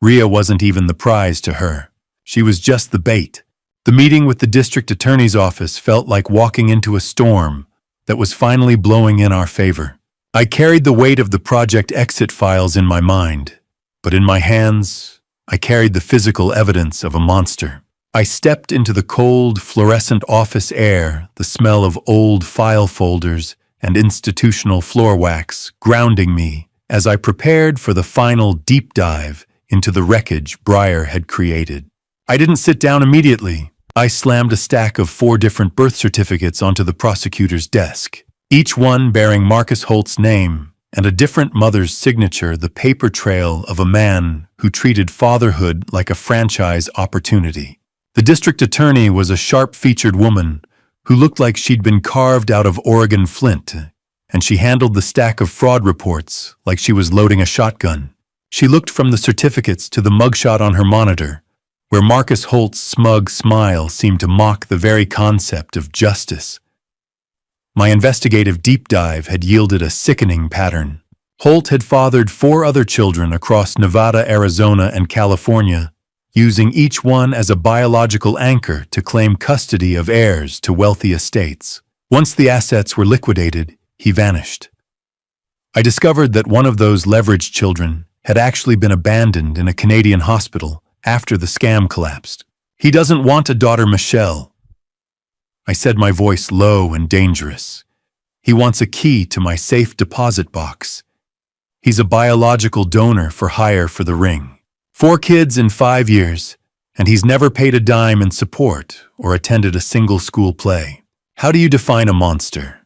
Speaker 1: Ria wasn't even the prize to her. She was just the bait. The meeting with the district attorney's office felt like walking into a storm that was finally blowing in our favor. I carried the weight of the Project Exit files in my mind, but in my hands, I carried the physical evidence of a monster. I stepped into the cold, fluorescent office air, the smell of old file folders and institutional floor wax grounding me as I prepared for the final deep dive into the wreckage Breyer had created. I didn't sit down immediately. I slammed a stack of 4 different birth certificates onto the prosecutor's desk, each one bearing Marcus Holt's name and a different mother's signature, the paper trail of a man who treated fatherhood like a franchise opportunity. The district attorney was a sharp-featured woman who looked like she'd been carved out of Oregon flint, and she handled the stack of fraud reports like she was loading a shotgun. She looked from the certificates to the mugshot on her monitor, where Marcus Holt's smug smile seemed to mock the very concept of justice. My investigative deep dive had yielded a sickening pattern. Holt had fathered 4 other children across Nevada, Arizona, and California, using each one as a biological anchor to claim custody of heirs to wealthy estates. Once the assets were liquidated, he vanished. I discovered that one of those leveraged children had actually been abandoned in a Canadian hospital after the scam collapsed. He doesn't want a daughter, Michelle. I said, my voice low and dangerous. He wants a key to my safe deposit box. He's a biological donor for hire for the ring. 4 kids in 5 years, and he's never paid a dime in support or attended a single school play. How do you define a monster?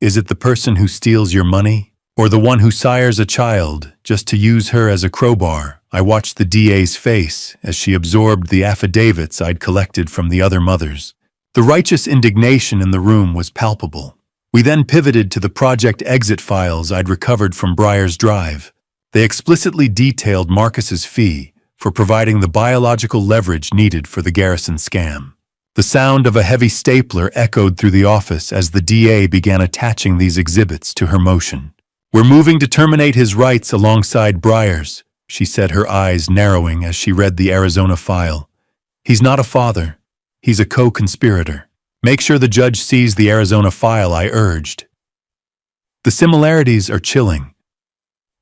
Speaker 1: Is it the person who steals your money, or the one who sires a child just to use her as a crowbar? I watched the DA's face as she absorbed the affidavits I'd collected from the other mothers. The righteous indignation in the room was palpable. We then pivoted to the project exit files I'd recovered from Breyer's Drive. They explicitly detailed Marcus's fee for providing the biological leverage needed for the Garrison scam. The sound of a heavy stapler echoed through the office as the DA began attaching these exhibits to her motion. We're moving to terminate his rights alongside Breyer's, she said, her eyes narrowing as she read the Arizona file. He's not a father. He's a co-conspirator. Make sure the judge sees the Arizona file, I urged. The similarities are chilling.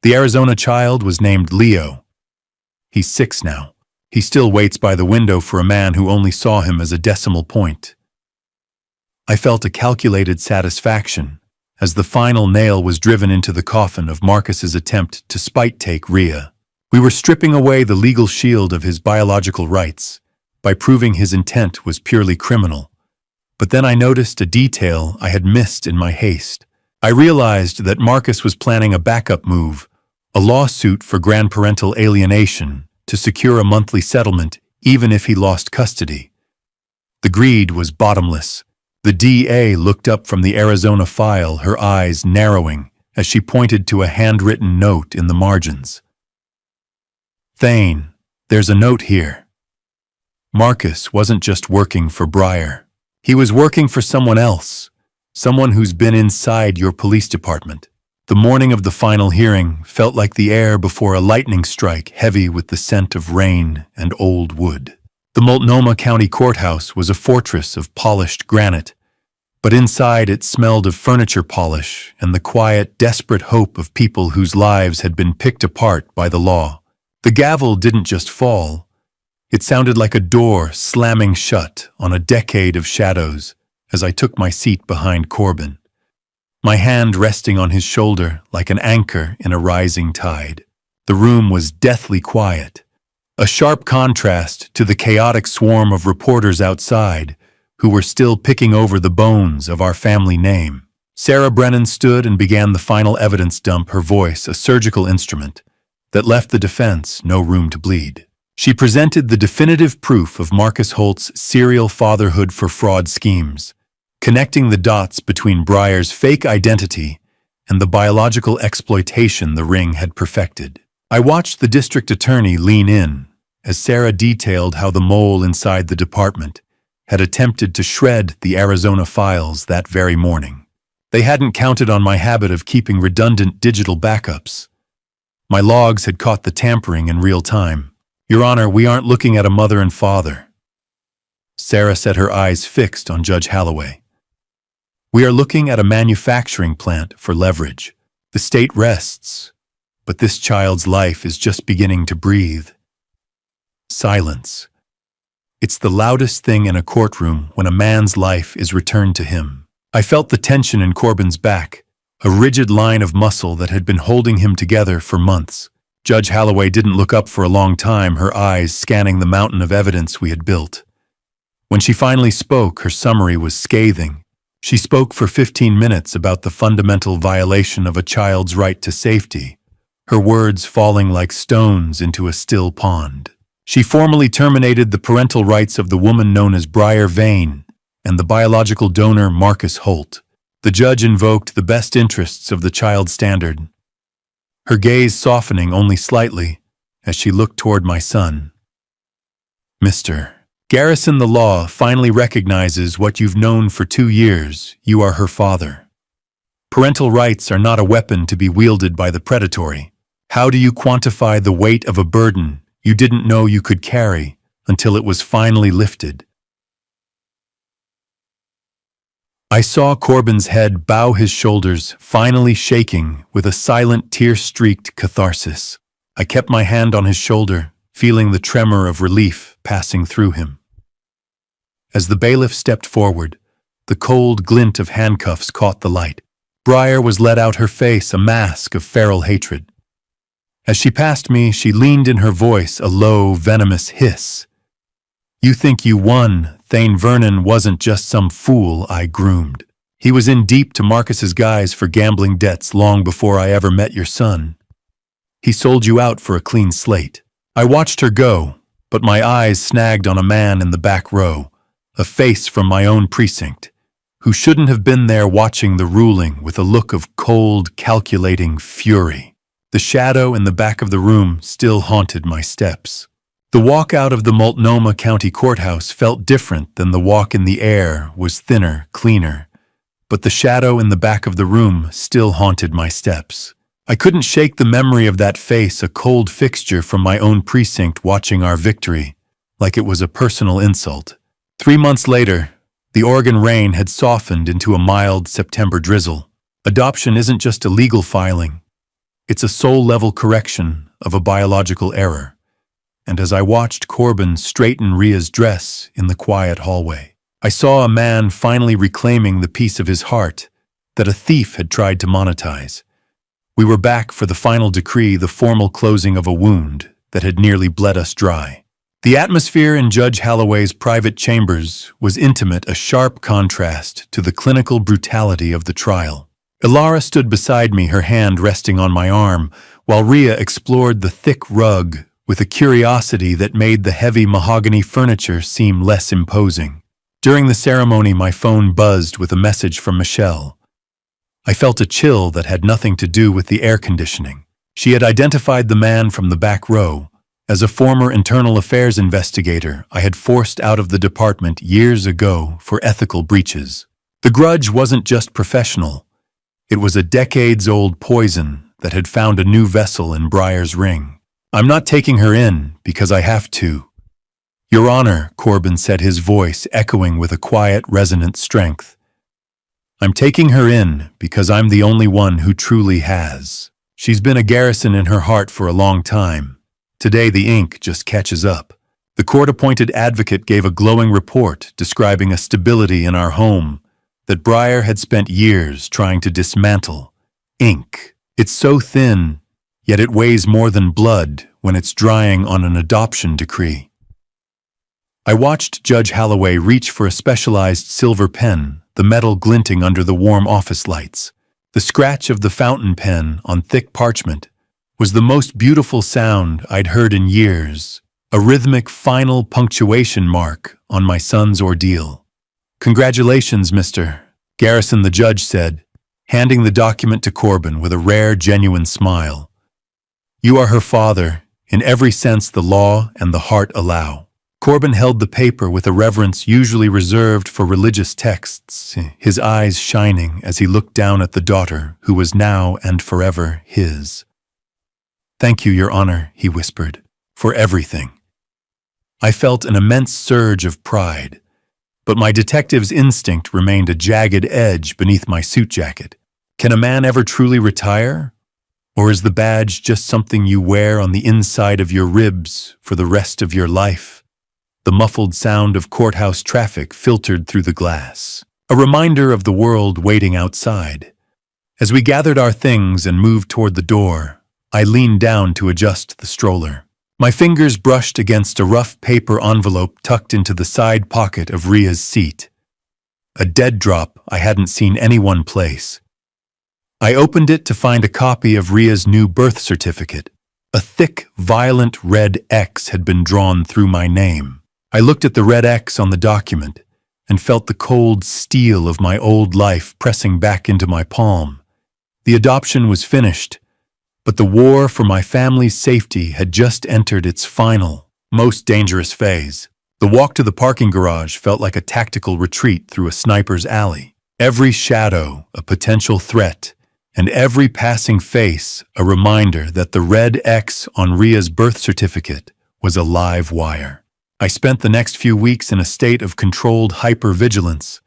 Speaker 1: The Arizona child was named Leo. He's 6 now. He still waits by the window for a man who only saw him as a decimal point. I felt a calculated satisfaction as the final nail was driven into the coffin of Marcus's attempt to spite-take Rhea. We were stripping away the legal shield of his biological rights by proving his intent was purely criminal. But then I noticed a detail I had missed in my haste. I realized that Marcus was planning a backup move, a lawsuit for grandparental alienation to secure a monthly settlement even if he lost custody. The greed was bottomless. The DA looked up from the Arizona file, her eyes narrowing as she pointed to a handwritten note in the margins. Thane, there's a note here. Marcus wasn't just working for Breyer. He was working for someone else, someone who's been inside your police department. The morning of the final hearing felt like the air before a lightning strike, heavy with the scent of rain and old wood. The Multnomah County Courthouse was a fortress of polished granite, but inside it smelled of furniture polish and the quiet, desperate hope of people whose lives had been picked apart by the law. The gavel didn't just fall. It sounded like a door slamming shut on a decade of shadows as I took my seat behind Corbin, my hand resting on his shoulder like an anchor in a rising tide. The room was deathly quiet, a sharp contrast to the chaotic swarm of reporters outside who were still picking over the bones of our family name. Sarah Brennan stood and began the final evidence dump, her voice a surgical instrument that left the defense no room to bleed. She presented the definitive proof of Marcus Holt's serial fatherhood for fraud schemes, connecting the dots between Breyer's fake identity and the biological exploitation the ring had perfected. I watched the district attorney lean in as Sarah detailed how the mole inside the department had attempted to shred the Arizona files that very morning. They hadn't counted on my habit of keeping redundant digital backups. My logs had caught the tampering in real time. Your Honor, we aren't looking at a mother and father. Sarah said, her eyes fixed on Judge Holloway. We are looking at a manufacturing plant for leverage. The state rests, but this child's life is just beginning to breathe. Silence. It's the loudest thing in a courtroom when a man's life is returned to him. I felt the tension in Corbin's back, a rigid line of muscle that had been holding him together for months. Judge Holloway didn't look up for a long time, her eyes scanning the mountain of evidence we had built. When she finally spoke, her summary was scathing. She spoke for 15 minutes about the fundamental violation of a child's right to safety, her words falling like stones into a still pond. She formally terminated the parental rights of the woman known as Briar Vane and the biological donor Marcus Holt. The judge invoked the best interests of the child standard, her gaze softening only slightly as she looked toward my son. Mr. Garrison, the law finally recognizes what you've known for 2 years. You are her father. Parental rights are not a weapon to be wielded by the predatory. How do you quantify the weight of a burden you didn't know you could carry until it was finally lifted? I saw Corbin's head bow, his shoulders finally shaking with a silent tear-streaked catharsis. I kept my hand on his shoulder, feeling the tremor of relief passing through him. As the bailiff stepped forward, the cold glint of handcuffs caught the light. Briar was let out, her face a mask of feral hatred. As she passed me, she leaned in, her voice a low, venomous hiss. You think you won. Thane Vernon wasn't just some fool I groomed. He was in deep to Marcus's guise for gambling debts long before I ever met your son. He sold you out for a clean slate. I watched her go, but my eyes snagged on a man in the back row, a face from my own precinct, who shouldn't have been there, watching the ruling with a look of cold, calculating fury. The shadow in the back of the room still haunted my steps. The walk out of the Multnomah County Courthouse felt different than the walk in the air, was thinner, cleaner, but the shadow in the back of the room still haunted my steps. I couldn't shake the memory of that face, a cold fixture from my own precinct, watching our victory, like it was a personal insult. 3 months later, the Oregon rain had softened into a mild September drizzle. Adoption isn't just a legal filing. It's a soul-level correction of a biological error. And as I watched Corbin straighten Ria's dress in the quiet hallway, I saw a man finally reclaiming the piece of his heart that a thief had tried to monetize. We were back for the final decree, the formal closing of a wound that had nearly bled us dry. The atmosphere in Judge Holloway's private chambers was intimate, a sharp contrast to the clinical brutality of the trial. Ilara stood beside me, her hand resting on my arm, while Ria explored the thick rug with a curiosity that made the heavy mahogany furniture seem less imposing. During the ceremony, my phone buzzed with a message from Michelle. I felt a chill that had nothing to do with the air conditioning. She had identified the man from the back row. As a former internal affairs investigator, I had forced out of the department years ago for ethical breaches. The grudge wasn't just professional. It was a decades-old poison that had found a new vessel in Briar's ring. I'm not taking her in because I have to. Your Honor, Corbin said, his voice echoing with a quiet, resonant strength. I'm taking her in because I'm the only one who truly has. She's been a garrison in her heart for a long time. Today the ink just catches up. The court-appointed advocate gave a glowing report describing a stability in our home that Briar had spent years trying to dismantle. Ink. It's so thin, yet it weighs more than blood when it's drying on an adoption decree. I watched Judge Holloway reach for a specialized silver pen, the metal glinting under the warm office lights. The scratch of the fountain pen on thick parchment was the most beautiful sound I'd heard in years, a rhythmic final punctuation mark on my son's ordeal. Congratulations, Mr. Garrison, the judge said, handing the document to Corbin with a rare, genuine smile. You are her father, in every sense the law and the heart allow. Corbin held the paper with a reverence usually reserved for religious texts, his eyes shining as he looked down at the daughter who was now and forever his. Thank you, Your Honor, he whispered, for everything. I felt an immense surge of pride, but my detective's instinct remained a jagged edge beneath my suit jacket. Can a man ever truly retire? Or is the badge just something you wear on the inside of your ribs for the rest of your life? The muffled sound of courthouse traffic filtered through the glass, a reminder of the world waiting outside. As we gathered our things and moved toward the door, I leaned down to adjust the stroller. My fingers brushed against a rough paper envelope tucked into the side pocket of Ria's seat. A dead drop I hadn't seen anyone place. I opened it to find a copy of Ria's new birth certificate. A thick, violent red X had been drawn through my name. I looked at the red X on the document and felt the cold steel of my old life pressing back into my palm. The adoption was finished, but the war for my family's safety had just entered its final, most dangerous phase. The walk to the parking garage felt like a tactical retreat through a sniper's alley. Every shadow a potential threat, and every passing face a reminder that the red X on Ria's birth certificate was a live wire. I spent the next few weeks in a state of controlled hypervigilance,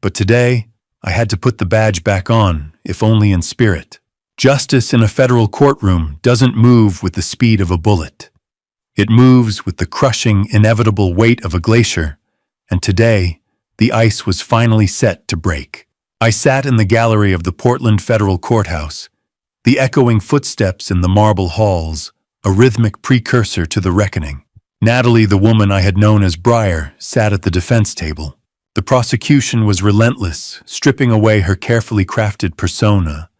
Speaker 1: but today I had to put the badge back on, if only in spirit. Justice in a federal courtroom doesn't move with the speed of a bullet. It moves with the crushing, inevitable weight of a glacier, and today the ice was finally set to break. I sat in the gallery of the Portland Federal Courthouse, the echoing footsteps in the marble halls, a rhythmic precursor to the reckoning. Natalie, the woman I had known as Briar, sat at the defense table. The prosecution was relentless, stripping away her carefully crafted persona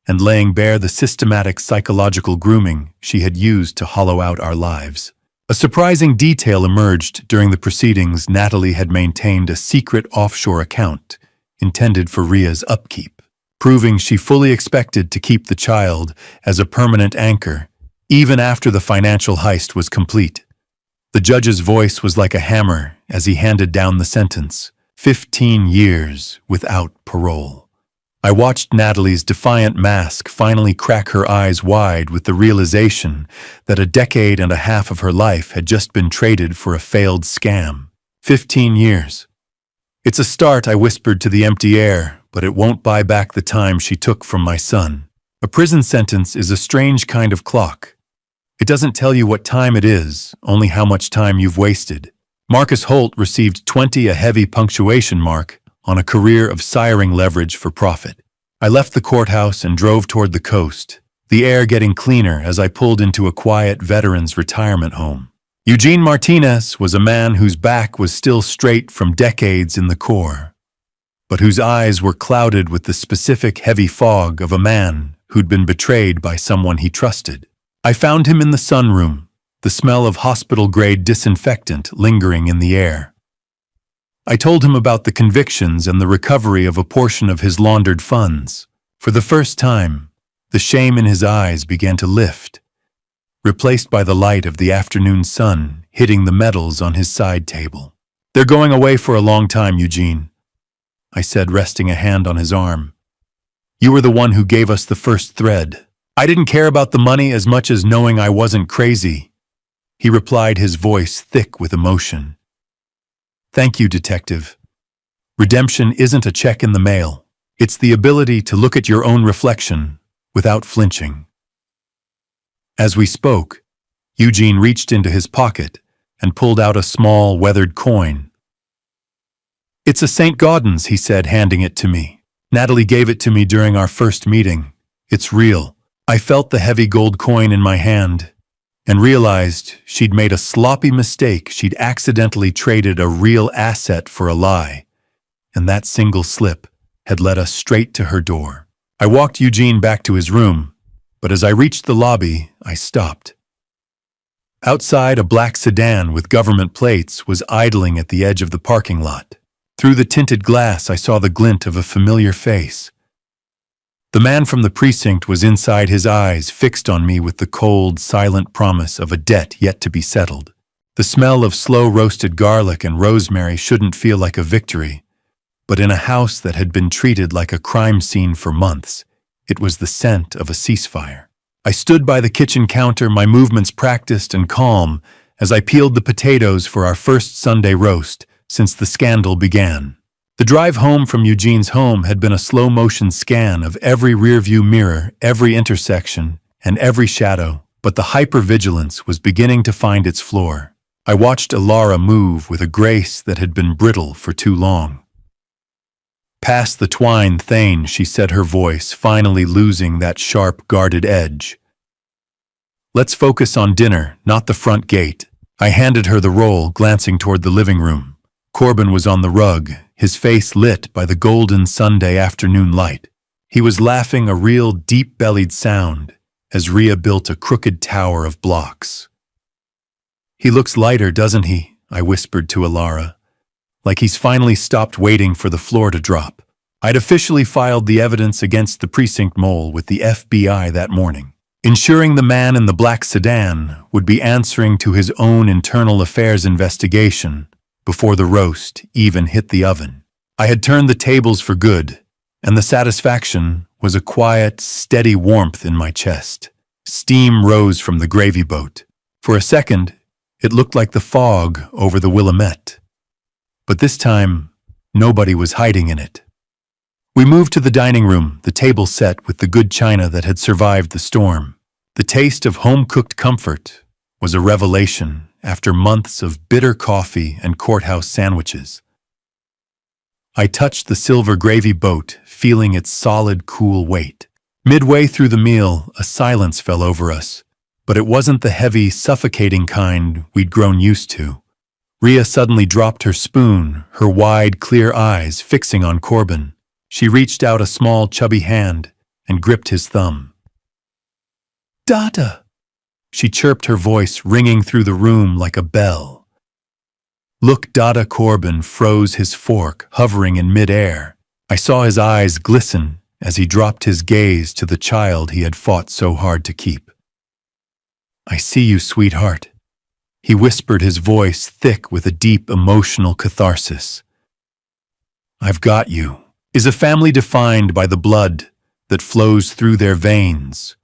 Speaker 1: and laying bare the systematic psychological grooming she had used to hollow out our lives. A surprising detail emerged during the proceedings. Natalie had maintained a secret offshore account intended for Ria's upkeep, proving she fully expected to keep the child as a permanent anchor, even after the financial heist was complete. The judge's voice was like a hammer as he handed down the sentence, 15 years without parole. I watched Natalie's defiant mask finally crack her eyes wide with the realization that a decade and a half of her life had just been traded for a failed scam. 15 years. It's a start, I whispered to the empty air, but it won't buy back the time she took from my son. A prison sentence is a strange kind of clock. It doesn't tell you what time it is, only how much time you've wasted. Marcus Holt received 20, a heavy punctuation mark, on a career of siring leverage for profit. I left the courthouse and drove toward the coast, the air getting cleaner as I pulled into a quiet veterans' retirement home. Eugene Martinez was a man whose back was still straight from decades in the Corps, but whose eyes were clouded with the specific heavy fog of a man who'd been betrayed by someone he trusted. I found him in the sunroom, the smell of hospital-grade disinfectant lingering in the air. I told him about the convictions and the recovery of a portion of his laundered funds. For the first time, the shame in his eyes began to lift, replaced by the light of the afternoon sun hitting the medals on his side table. "They're going away for a long time, Eugene," I said, resting a hand on his arm. "You were the one who gave us the first thread." "I didn't care about the money as much as knowing I wasn't crazy," he replied, his voice thick with emotion. "Thank you, Detective. Redemption isn't a check in the mail. It's the ability to look at your own reflection without flinching." As we spoke, Eugene reached into his pocket and pulled out a small, weathered coin. "It's a St. Gaudens," he said, handing it to me. "Natalie gave it to me during our first meeting. It's real." I felt the heavy gold coin in my hand and realized she'd made a sloppy mistake. She'd accidentally traded a real asset for a lie, and that single slip had led us straight to her door. I walked Eugene back to his room, but as I reached the lobby, I stopped. Outside, a black sedan with government plates was idling at the edge of the parking lot. Through the tinted glass, I saw the glint of a familiar face. The man from the precinct was inside, his eyes fixed on me with the cold, silent promise of a debt yet to be settled. The smell of slow-roasted garlic and rosemary shouldn't feel like a victory, but in a house that had been treated like a crime scene for months, it was the scent of a ceasefire. I stood by the kitchen counter, my movements practiced and calm, as I peeled the potatoes for our first Sunday roast since the scandal began. The drive home from Eugene's home had been a slow-motion scan of every rearview mirror, every intersection, and every shadow, but the hypervigilance was beginning to find its floor. I watched Alara move with a grace that had been brittle for too long. "Pass the twine, Thane," she said, her voice finally losing that sharp, guarded edge. Let's focus on dinner, not the front gate. I handed her the roll, glancing toward the living room. Corbin was on the rug, his face lit by the golden Sunday afternoon light. He was laughing a real deep-bellied sound as Rhea built a crooked tower of blocks. "He looks lighter, doesn't he?" I whispered to Alara. "Like he's finally stopped waiting for the floor to drop." I'd officially filed the evidence against the precinct mole with the FBI that morning, ensuring the man in the black sedan would be answering to his own internal affairs investigation before the roast even hit the oven. I had turned the tables for good, and the satisfaction was a quiet, steady warmth in my chest. Steam rose from the gravy boat. For a second, it looked like the fog over the Willamette. But this time, nobody was hiding in it. We moved to the dining room, the table set with the good china that had survived the storm. The taste of home-cooked comfort was a revelation after months of bitter coffee and courthouse sandwiches. I touched the silver gravy boat, feeling its solid, cool weight. Midway through the meal, a silence fell over us, but it wasn't the heavy, suffocating kind we'd grown used to. Rhea suddenly dropped her spoon, her wide, clear eyes fixing on Corbin. She reached out a small, chubby hand and gripped his thumb. "Dada!" She chirped, her voice ringing through the room like a bell. Look, Dada. Corbin froze his fork, hovering in midair. I saw his eyes glisten as he dropped his gaze to the child he had fought so hard to keep. "I see you, sweetheart," he whispered, his voice thick with a deep emotional catharsis. "I've got you." Is a family defined by the blood that flows through their veins,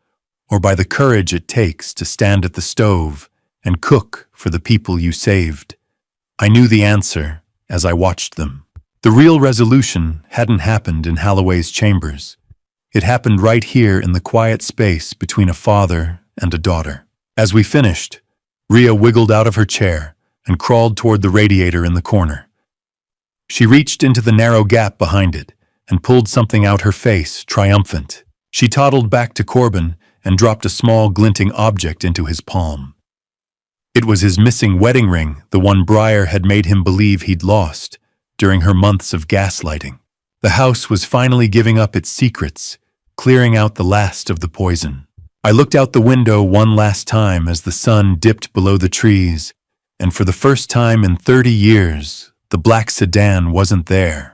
Speaker 1: or by the courage it takes to stand at the stove and cook for the people you saved? I knew the answer as I watched them. The real resolution hadn't happened in Holloway's chambers. It happened right here in the quiet space between a father and a daughter. As we finished, Rhea wiggled out of her chair and crawled toward the radiator in the corner. She reached into the narrow gap behind it and pulled something out, her face triumphant. She toddled back to Corbin and dropped a small, glinting object into his palm. It was his missing wedding ring, the one Briar had made him believe he'd lost during her months of gaslighting. The house was finally giving up its secrets, clearing out the last of the poison. I looked out the window one last time as the sun dipped below the trees, and for the first time in 30 years, the black sedan wasn't there.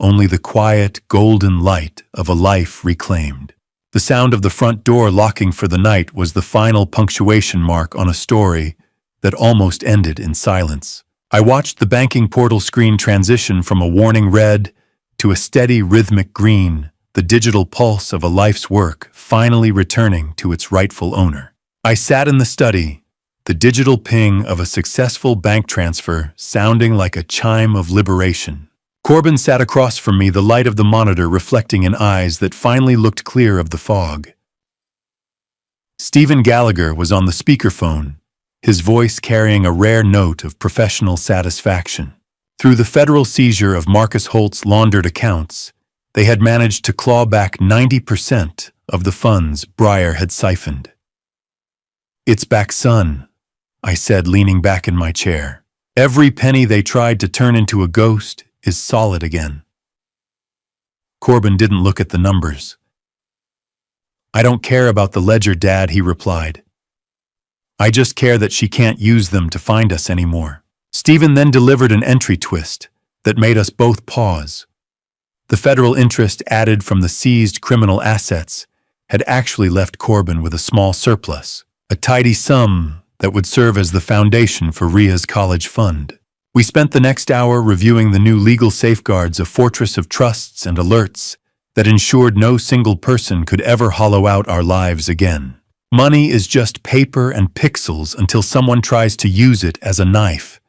Speaker 1: Only the quiet, golden light of a life reclaimed. The sound of the front door locking for the night was the final punctuation mark on a story that almost ended in silence. I watched the banking portal screen transition from a warning red to a steady, rhythmic green, the digital pulse of a life's work finally returning to its rightful owner. I sat in the study, the digital ping of a successful bank transfer sounding like a chime of liberation. Corbin sat across from me, the light of the monitor reflecting in eyes that finally looked clear of the fog. Stephen Gallagher was on the speakerphone, his voice carrying a rare note of professional satisfaction. Through the federal seizure of Marcus Holt's laundered accounts, they had managed to claw back 90% of the funds Briar had siphoned. "It's back, son," I said, leaning back in my chair. "Every penny they tried to turn into a ghost is solid again." Corbin didn't look at the numbers. "I don't care about the ledger, Dad," he replied. "I just care that she can't use them to find us anymore." Stephen then delivered an entry twist that made us both pause. The federal interest added from the seized criminal assets had actually left Corbin with a small surplus, a tidy sum that would serve as the foundation for Rhea's college fund. We spent the next hour reviewing the new legal safeguards, a fortress of trusts and alerts that ensured no single person could ever hollow out our lives again. Money is just paper and pixels until someone tries to use it as a knife.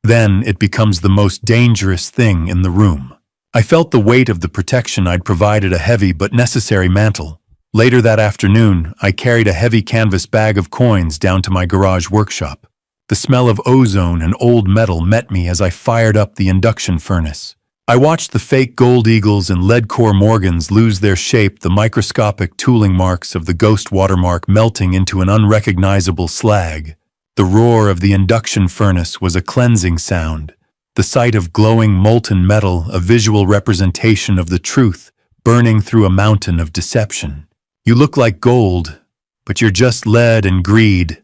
Speaker 1: Then it becomes the most dangerous thing in the room. I felt the weight of the protection I'd provided, a heavy but necessary mantle. Later that afternoon, I carried a heavy canvas bag of coins down to my garage workshop. The smell of ozone and old metal met me as I fired up the induction furnace. I watched the fake gold eagles and lead-core Morgans lose their shape, the microscopic tooling marks of the ghost watermark melting into an unrecognizable slag. The roar of the induction furnace was a cleansing sound, the sight of glowing molten metal a visual representation of the truth burning through a mountain of deception. "You look like gold, but you're just lead and greed,"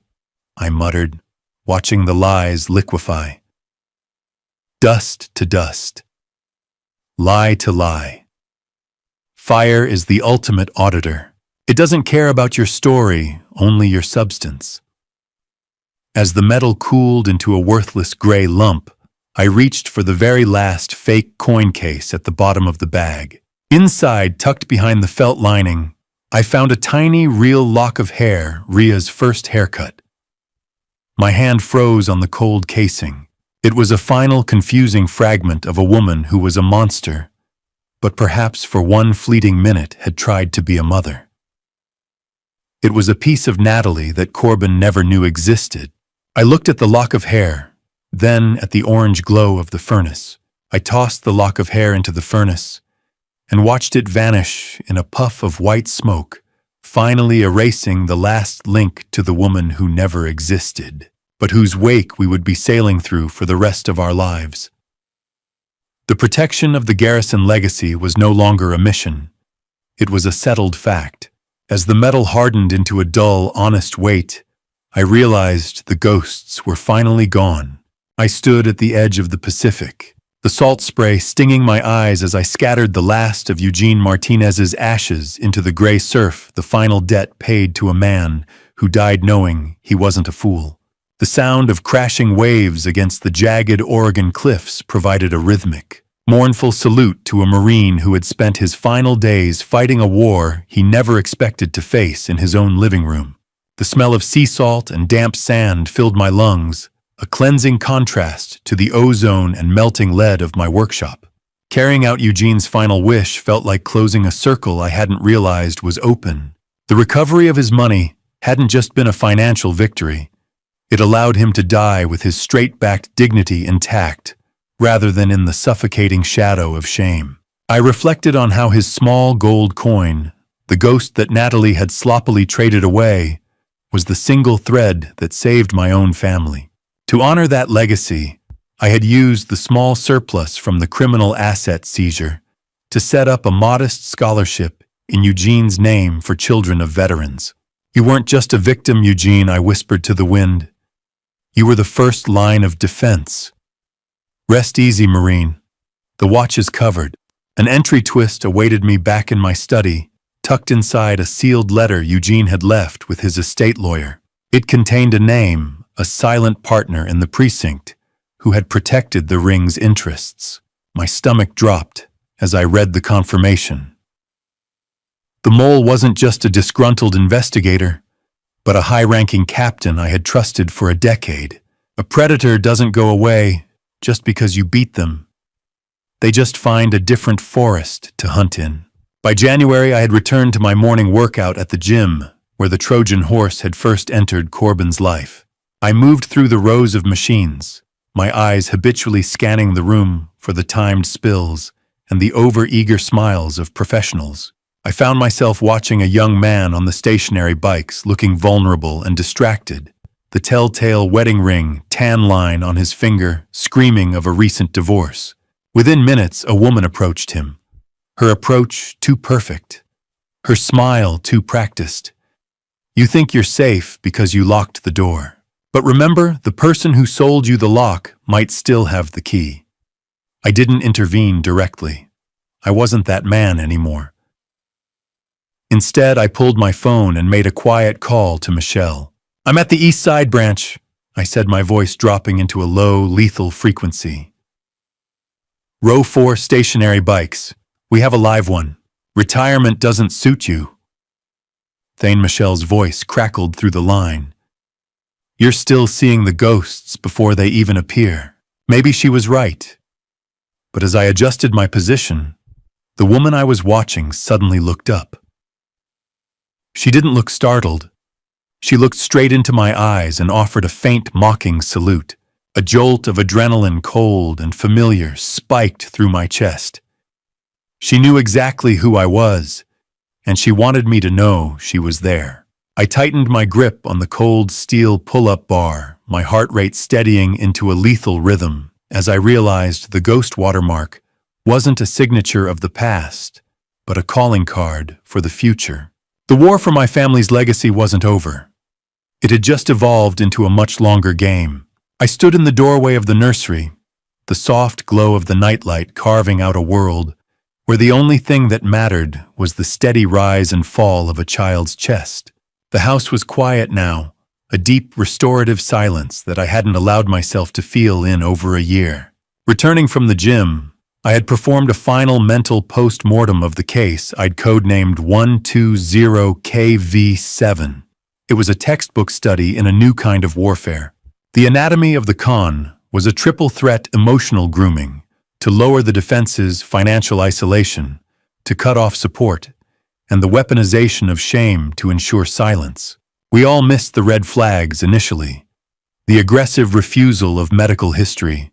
Speaker 1: I muttered, watching the lies liquefy. Dust to dust. Lie to lie. Fire is the ultimate auditor. It doesn't care about your story, only your substance. As the metal cooled into a worthless gray lump, I reached for the very last fake coin case at the bottom of the bag. Inside, tucked behind the felt lining, I found a tiny, real lock of hair, Ria's first haircut. My hand froze on the cold casing. It was a final, confusing fragment of a woman who was a monster, but perhaps for one fleeting minute had tried to be a mother. It was a piece of Natalie that Corbin never knew existed. I looked at the lock of hair, then at the orange glow of the furnace. I tossed the lock of hair into the furnace and watched it vanish in a puff of white smoke, finally erasing the last link to the woman who never existed, but whose wake we would be sailing through for the rest of our lives. The protection of the Garrison legacy was no longer a mission. It was a settled fact. As the metal hardened into a dull, honest weight, I realized the ghosts were finally gone. I stood at the edge of the Pacific, the salt spray stinging my eyes as I scattered the last of Eugene Martinez's ashes into the gray surf, the final debt paid to a man who died knowing he wasn't a fool. The sound of crashing waves against the jagged Oregon cliffs provided a rhythmic, mournful salute to a Marine who had spent his final days fighting a war he never expected to face in his own living room. The smell of sea salt and damp sand filled my lungs, a cleansing contrast to the ozone and melting lead of my workshop. Carrying out Eugene's final wish felt like closing a circle I hadn't realized was open. The recovery of his money hadn't just been a financial victory. It allowed him to die with his straight-backed dignity intact, rather than in the suffocating shadow of shame. I reflected on how his small gold coin, the ghost that Natalie had sloppily traded away, was the single thread that saved my own family. To honor that legacy, I had used the small surplus from the criminal asset seizure to set up a modest scholarship in Eugene's name for children of veterans. "You weren't just a victim, Eugene," I whispered to the wind. "You were the first line of defense." "Rest easy, Marine. The watch is covered." An entry twist awaited me back in my study, tucked inside a sealed letter Eugene had left with his estate lawyer. It contained a name, a silent partner in the precinct, who had protected the ring's interests. My stomach dropped as I read the confirmation. The mole wasn't just a disgruntled investigator, but a high-ranking captain I had trusted for a decade. A predator doesn't go away just because you beat them. They just find a different forest to hunt in. By January, I had returned to my morning workout at the gym, where the Trojan horse had first entered Corbin's life. I moved through the rows of machines, my eyes habitually scanning the room for the timed spills and the over-eager smiles of professionals. I found myself watching a young man on the stationary bikes, looking vulnerable and distracted, the telltale wedding ring, tan line on his finger, screaming of a recent divorce. Within minutes, a woman approached him. Her approach too perfect. Her smile too practiced. "You think you're safe because you locked the door. But remember, the person who sold you the lock might still have the key." I didn't intervene directly. I wasn't that man anymore. Instead, I pulled my phone and made a quiet call to Michelle. "I'm at the East Side branch," I said, my voice dropping into a low, lethal frequency. "Row 4 stationary bikes. We have a live one. Retirement doesn't suit you." Thane Michelle's voice crackled through the line. "You're still seeing the ghosts before they even appear." Maybe she was right. But as I adjusted my position, the woman I was watching suddenly looked up. She didn't look startled. She looked straight into my eyes and offered a faint, mocking salute. A jolt of adrenaline, cold and familiar, spiked through my chest. She knew exactly who I was, and she wanted me to know she was there. I tightened my grip on the cold steel pull-up bar, my heart rate steadying into a lethal rhythm as I realized the ghost watermark wasn't a signature of the past, but a calling card for the future. The war for my family's legacy wasn't over. It had just evolved into a much longer game. I stood in the doorway of the nursery, the soft glow of the nightlight carving out a world where the only thing that mattered was the steady rise and fall of a child's chest. The house was quiet now, a deep restorative silence that I hadn't allowed myself to feel in over a year. Returning from the gym, I had performed a final mental post-mortem of the case I'd codenamed 120KV7. It was a textbook study in a new kind of warfare. The anatomy of the con was a triple-threat emotional grooming to lower the defense's financial isolation, to cut off support, and the weaponization of shame to ensure silence. We all missed the red flags initially. The aggressive refusal of medical history,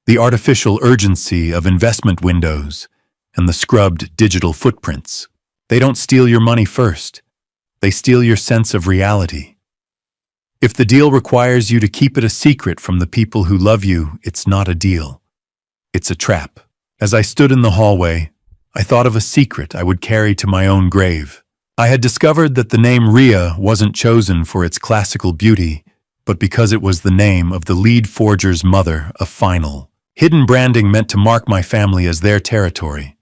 Speaker 1: the artificial urgency of investment windows, and the scrubbed digital footprints. They don't steal your money first. They steal your sense of reality. If the deal requires you to keep it a secret from the people who love you, it's not a deal. It's a trap. As I stood in the hallway, I thought of a secret I would carry to my own grave. I had discovered that the name Rhea wasn't chosen for its classical beauty, but because it was the name of the lead forger's mother, a final. Hidden branding meant to mark my family as their territory.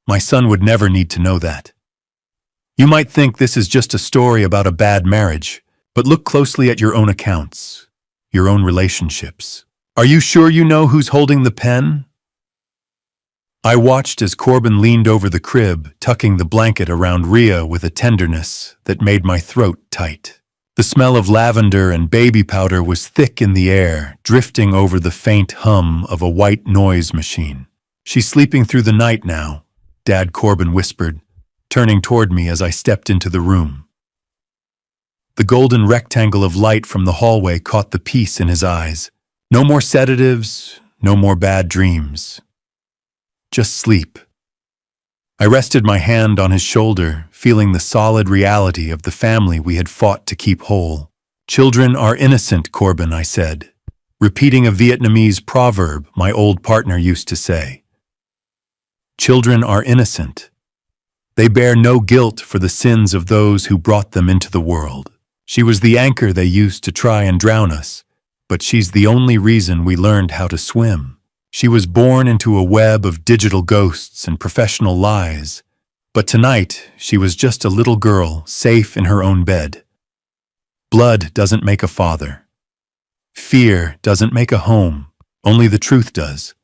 Speaker 1: My son would never need to know that. You might think this is just a story about a bad marriage, but look closely at your own accounts, your own relationships. Are you sure you know who's holding the pen? I watched as Corbin leaned over the crib, tucking the blanket around Rhea with a tenderness that made my throat tight. The smell of lavender and baby powder was thick in the air, drifting over the faint hum of a white noise machine. She's sleeping through the night now, Dad Corbin whispered, turning toward me as I stepped into the room. The golden rectangle of light from the hallway caught the peace in his eyes. No more sedatives, no more bad dreams. Just sleep. I rested my hand on his shoulder, feeling the solid reality of the family we had fought to keep whole. Children are innocent, Corbin, I said, repeating a Vietnamese proverb my old partner used to say. Children are innocent. They bear no guilt for the sins of those who brought them into the world. She was the anchor they used to try and drown us, but she's the only reason we learned how to swim. She was born into a web of digital ghosts and professional lies, but tonight she was just a little girl, safe in her own bed. Blood doesn't make a father. Fear doesn't make a home, only the truth does.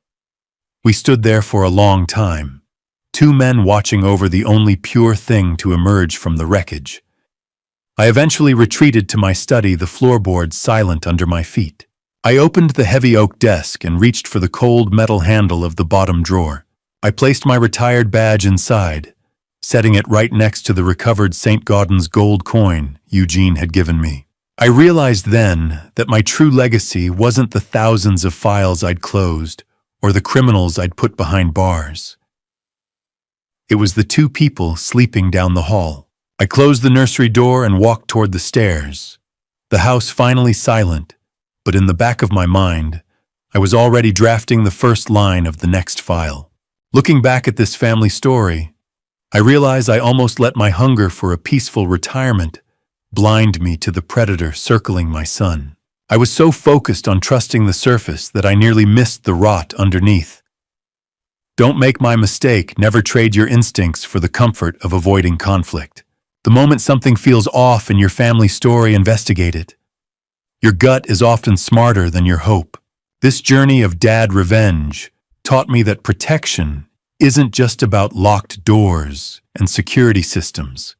Speaker 1: We stood there for a long time, two men watching over the only pure thing to emerge from the wreckage. I eventually retreated to my study, the floorboards silent under my feet. I opened the heavy oak desk and reached for the cold metal handle of the bottom drawer. I placed my retired badge inside, setting it right next to the recovered St. Gaudens gold coin Eugene had given me. I realized then that my true legacy wasn't the thousands of files I'd closed or the criminals I'd put behind bars. It was the two people sleeping down the hall. I closed the nursery door and walked toward the stairs. The house finally silent, but in the back of my mind, I was already drafting the first line of the next file. Looking back at this family story, I realize I almost let my hunger for a peaceful retirement blind me to the predator circling my son. I was so focused on trusting the surface that I nearly missed the rot underneath. Don't make my mistake, never trade your instincts for the comfort of avoiding conflict. The moment something feels off in your family story, investigate it. Your gut is often smarter than your hope. This journey of dad revenge taught me that protection isn't just about locked doors and security systems.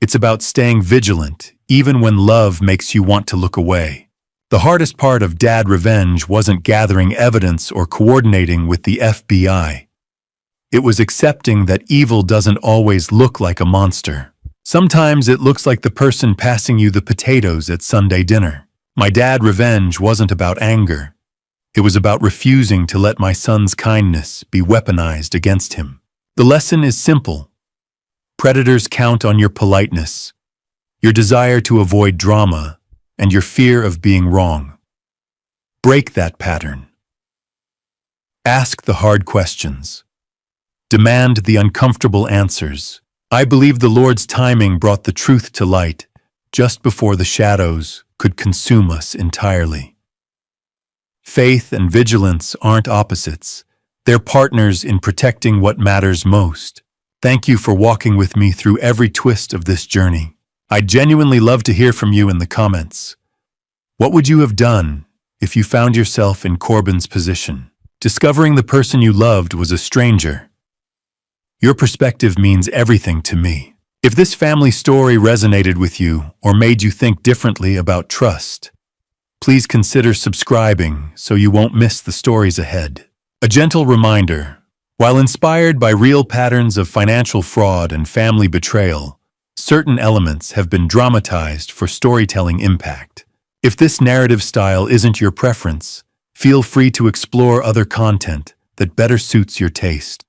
Speaker 1: It's about staying vigilant, even when love makes you want to look away. The hardest part of dad revenge wasn't gathering evidence or coordinating with the FBI. It was accepting that evil doesn't always look like a monster. Sometimes it looks like the person passing you the potatoes at Sunday dinner. My dad revenge wasn't about anger. It was about refusing to let my son's kindness be weaponized against him. The lesson is simple. Predators count on your politeness, your desire to avoid drama, and your fear of being wrong. Break that pattern. Ask the hard questions. Demand the uncomfortable answers. I believe the Lord's timing brought the truth to light just before the shadows could consume us entirely. Faith and vigilance aren't opposites. They're partners in protecting what matters most. Thank you for walking with me through every twist of this journey. I'd genuinely love to hear from you in the comments. What would you have done if you found yourself in Corbin's position? Discovering the person you loved was a stranger. Your perspective means everything to me. If this family story resonated with you or made you think differently about trust, please consider subscribing so you won't miss the stories ahead. A gentle reminder, while inspired by real patterns of financial fraud and family betrayal, certain elements have been dramatized for storytelling impact. If this narrative style isn't your preference, feel free to explore other content that better suits your taste.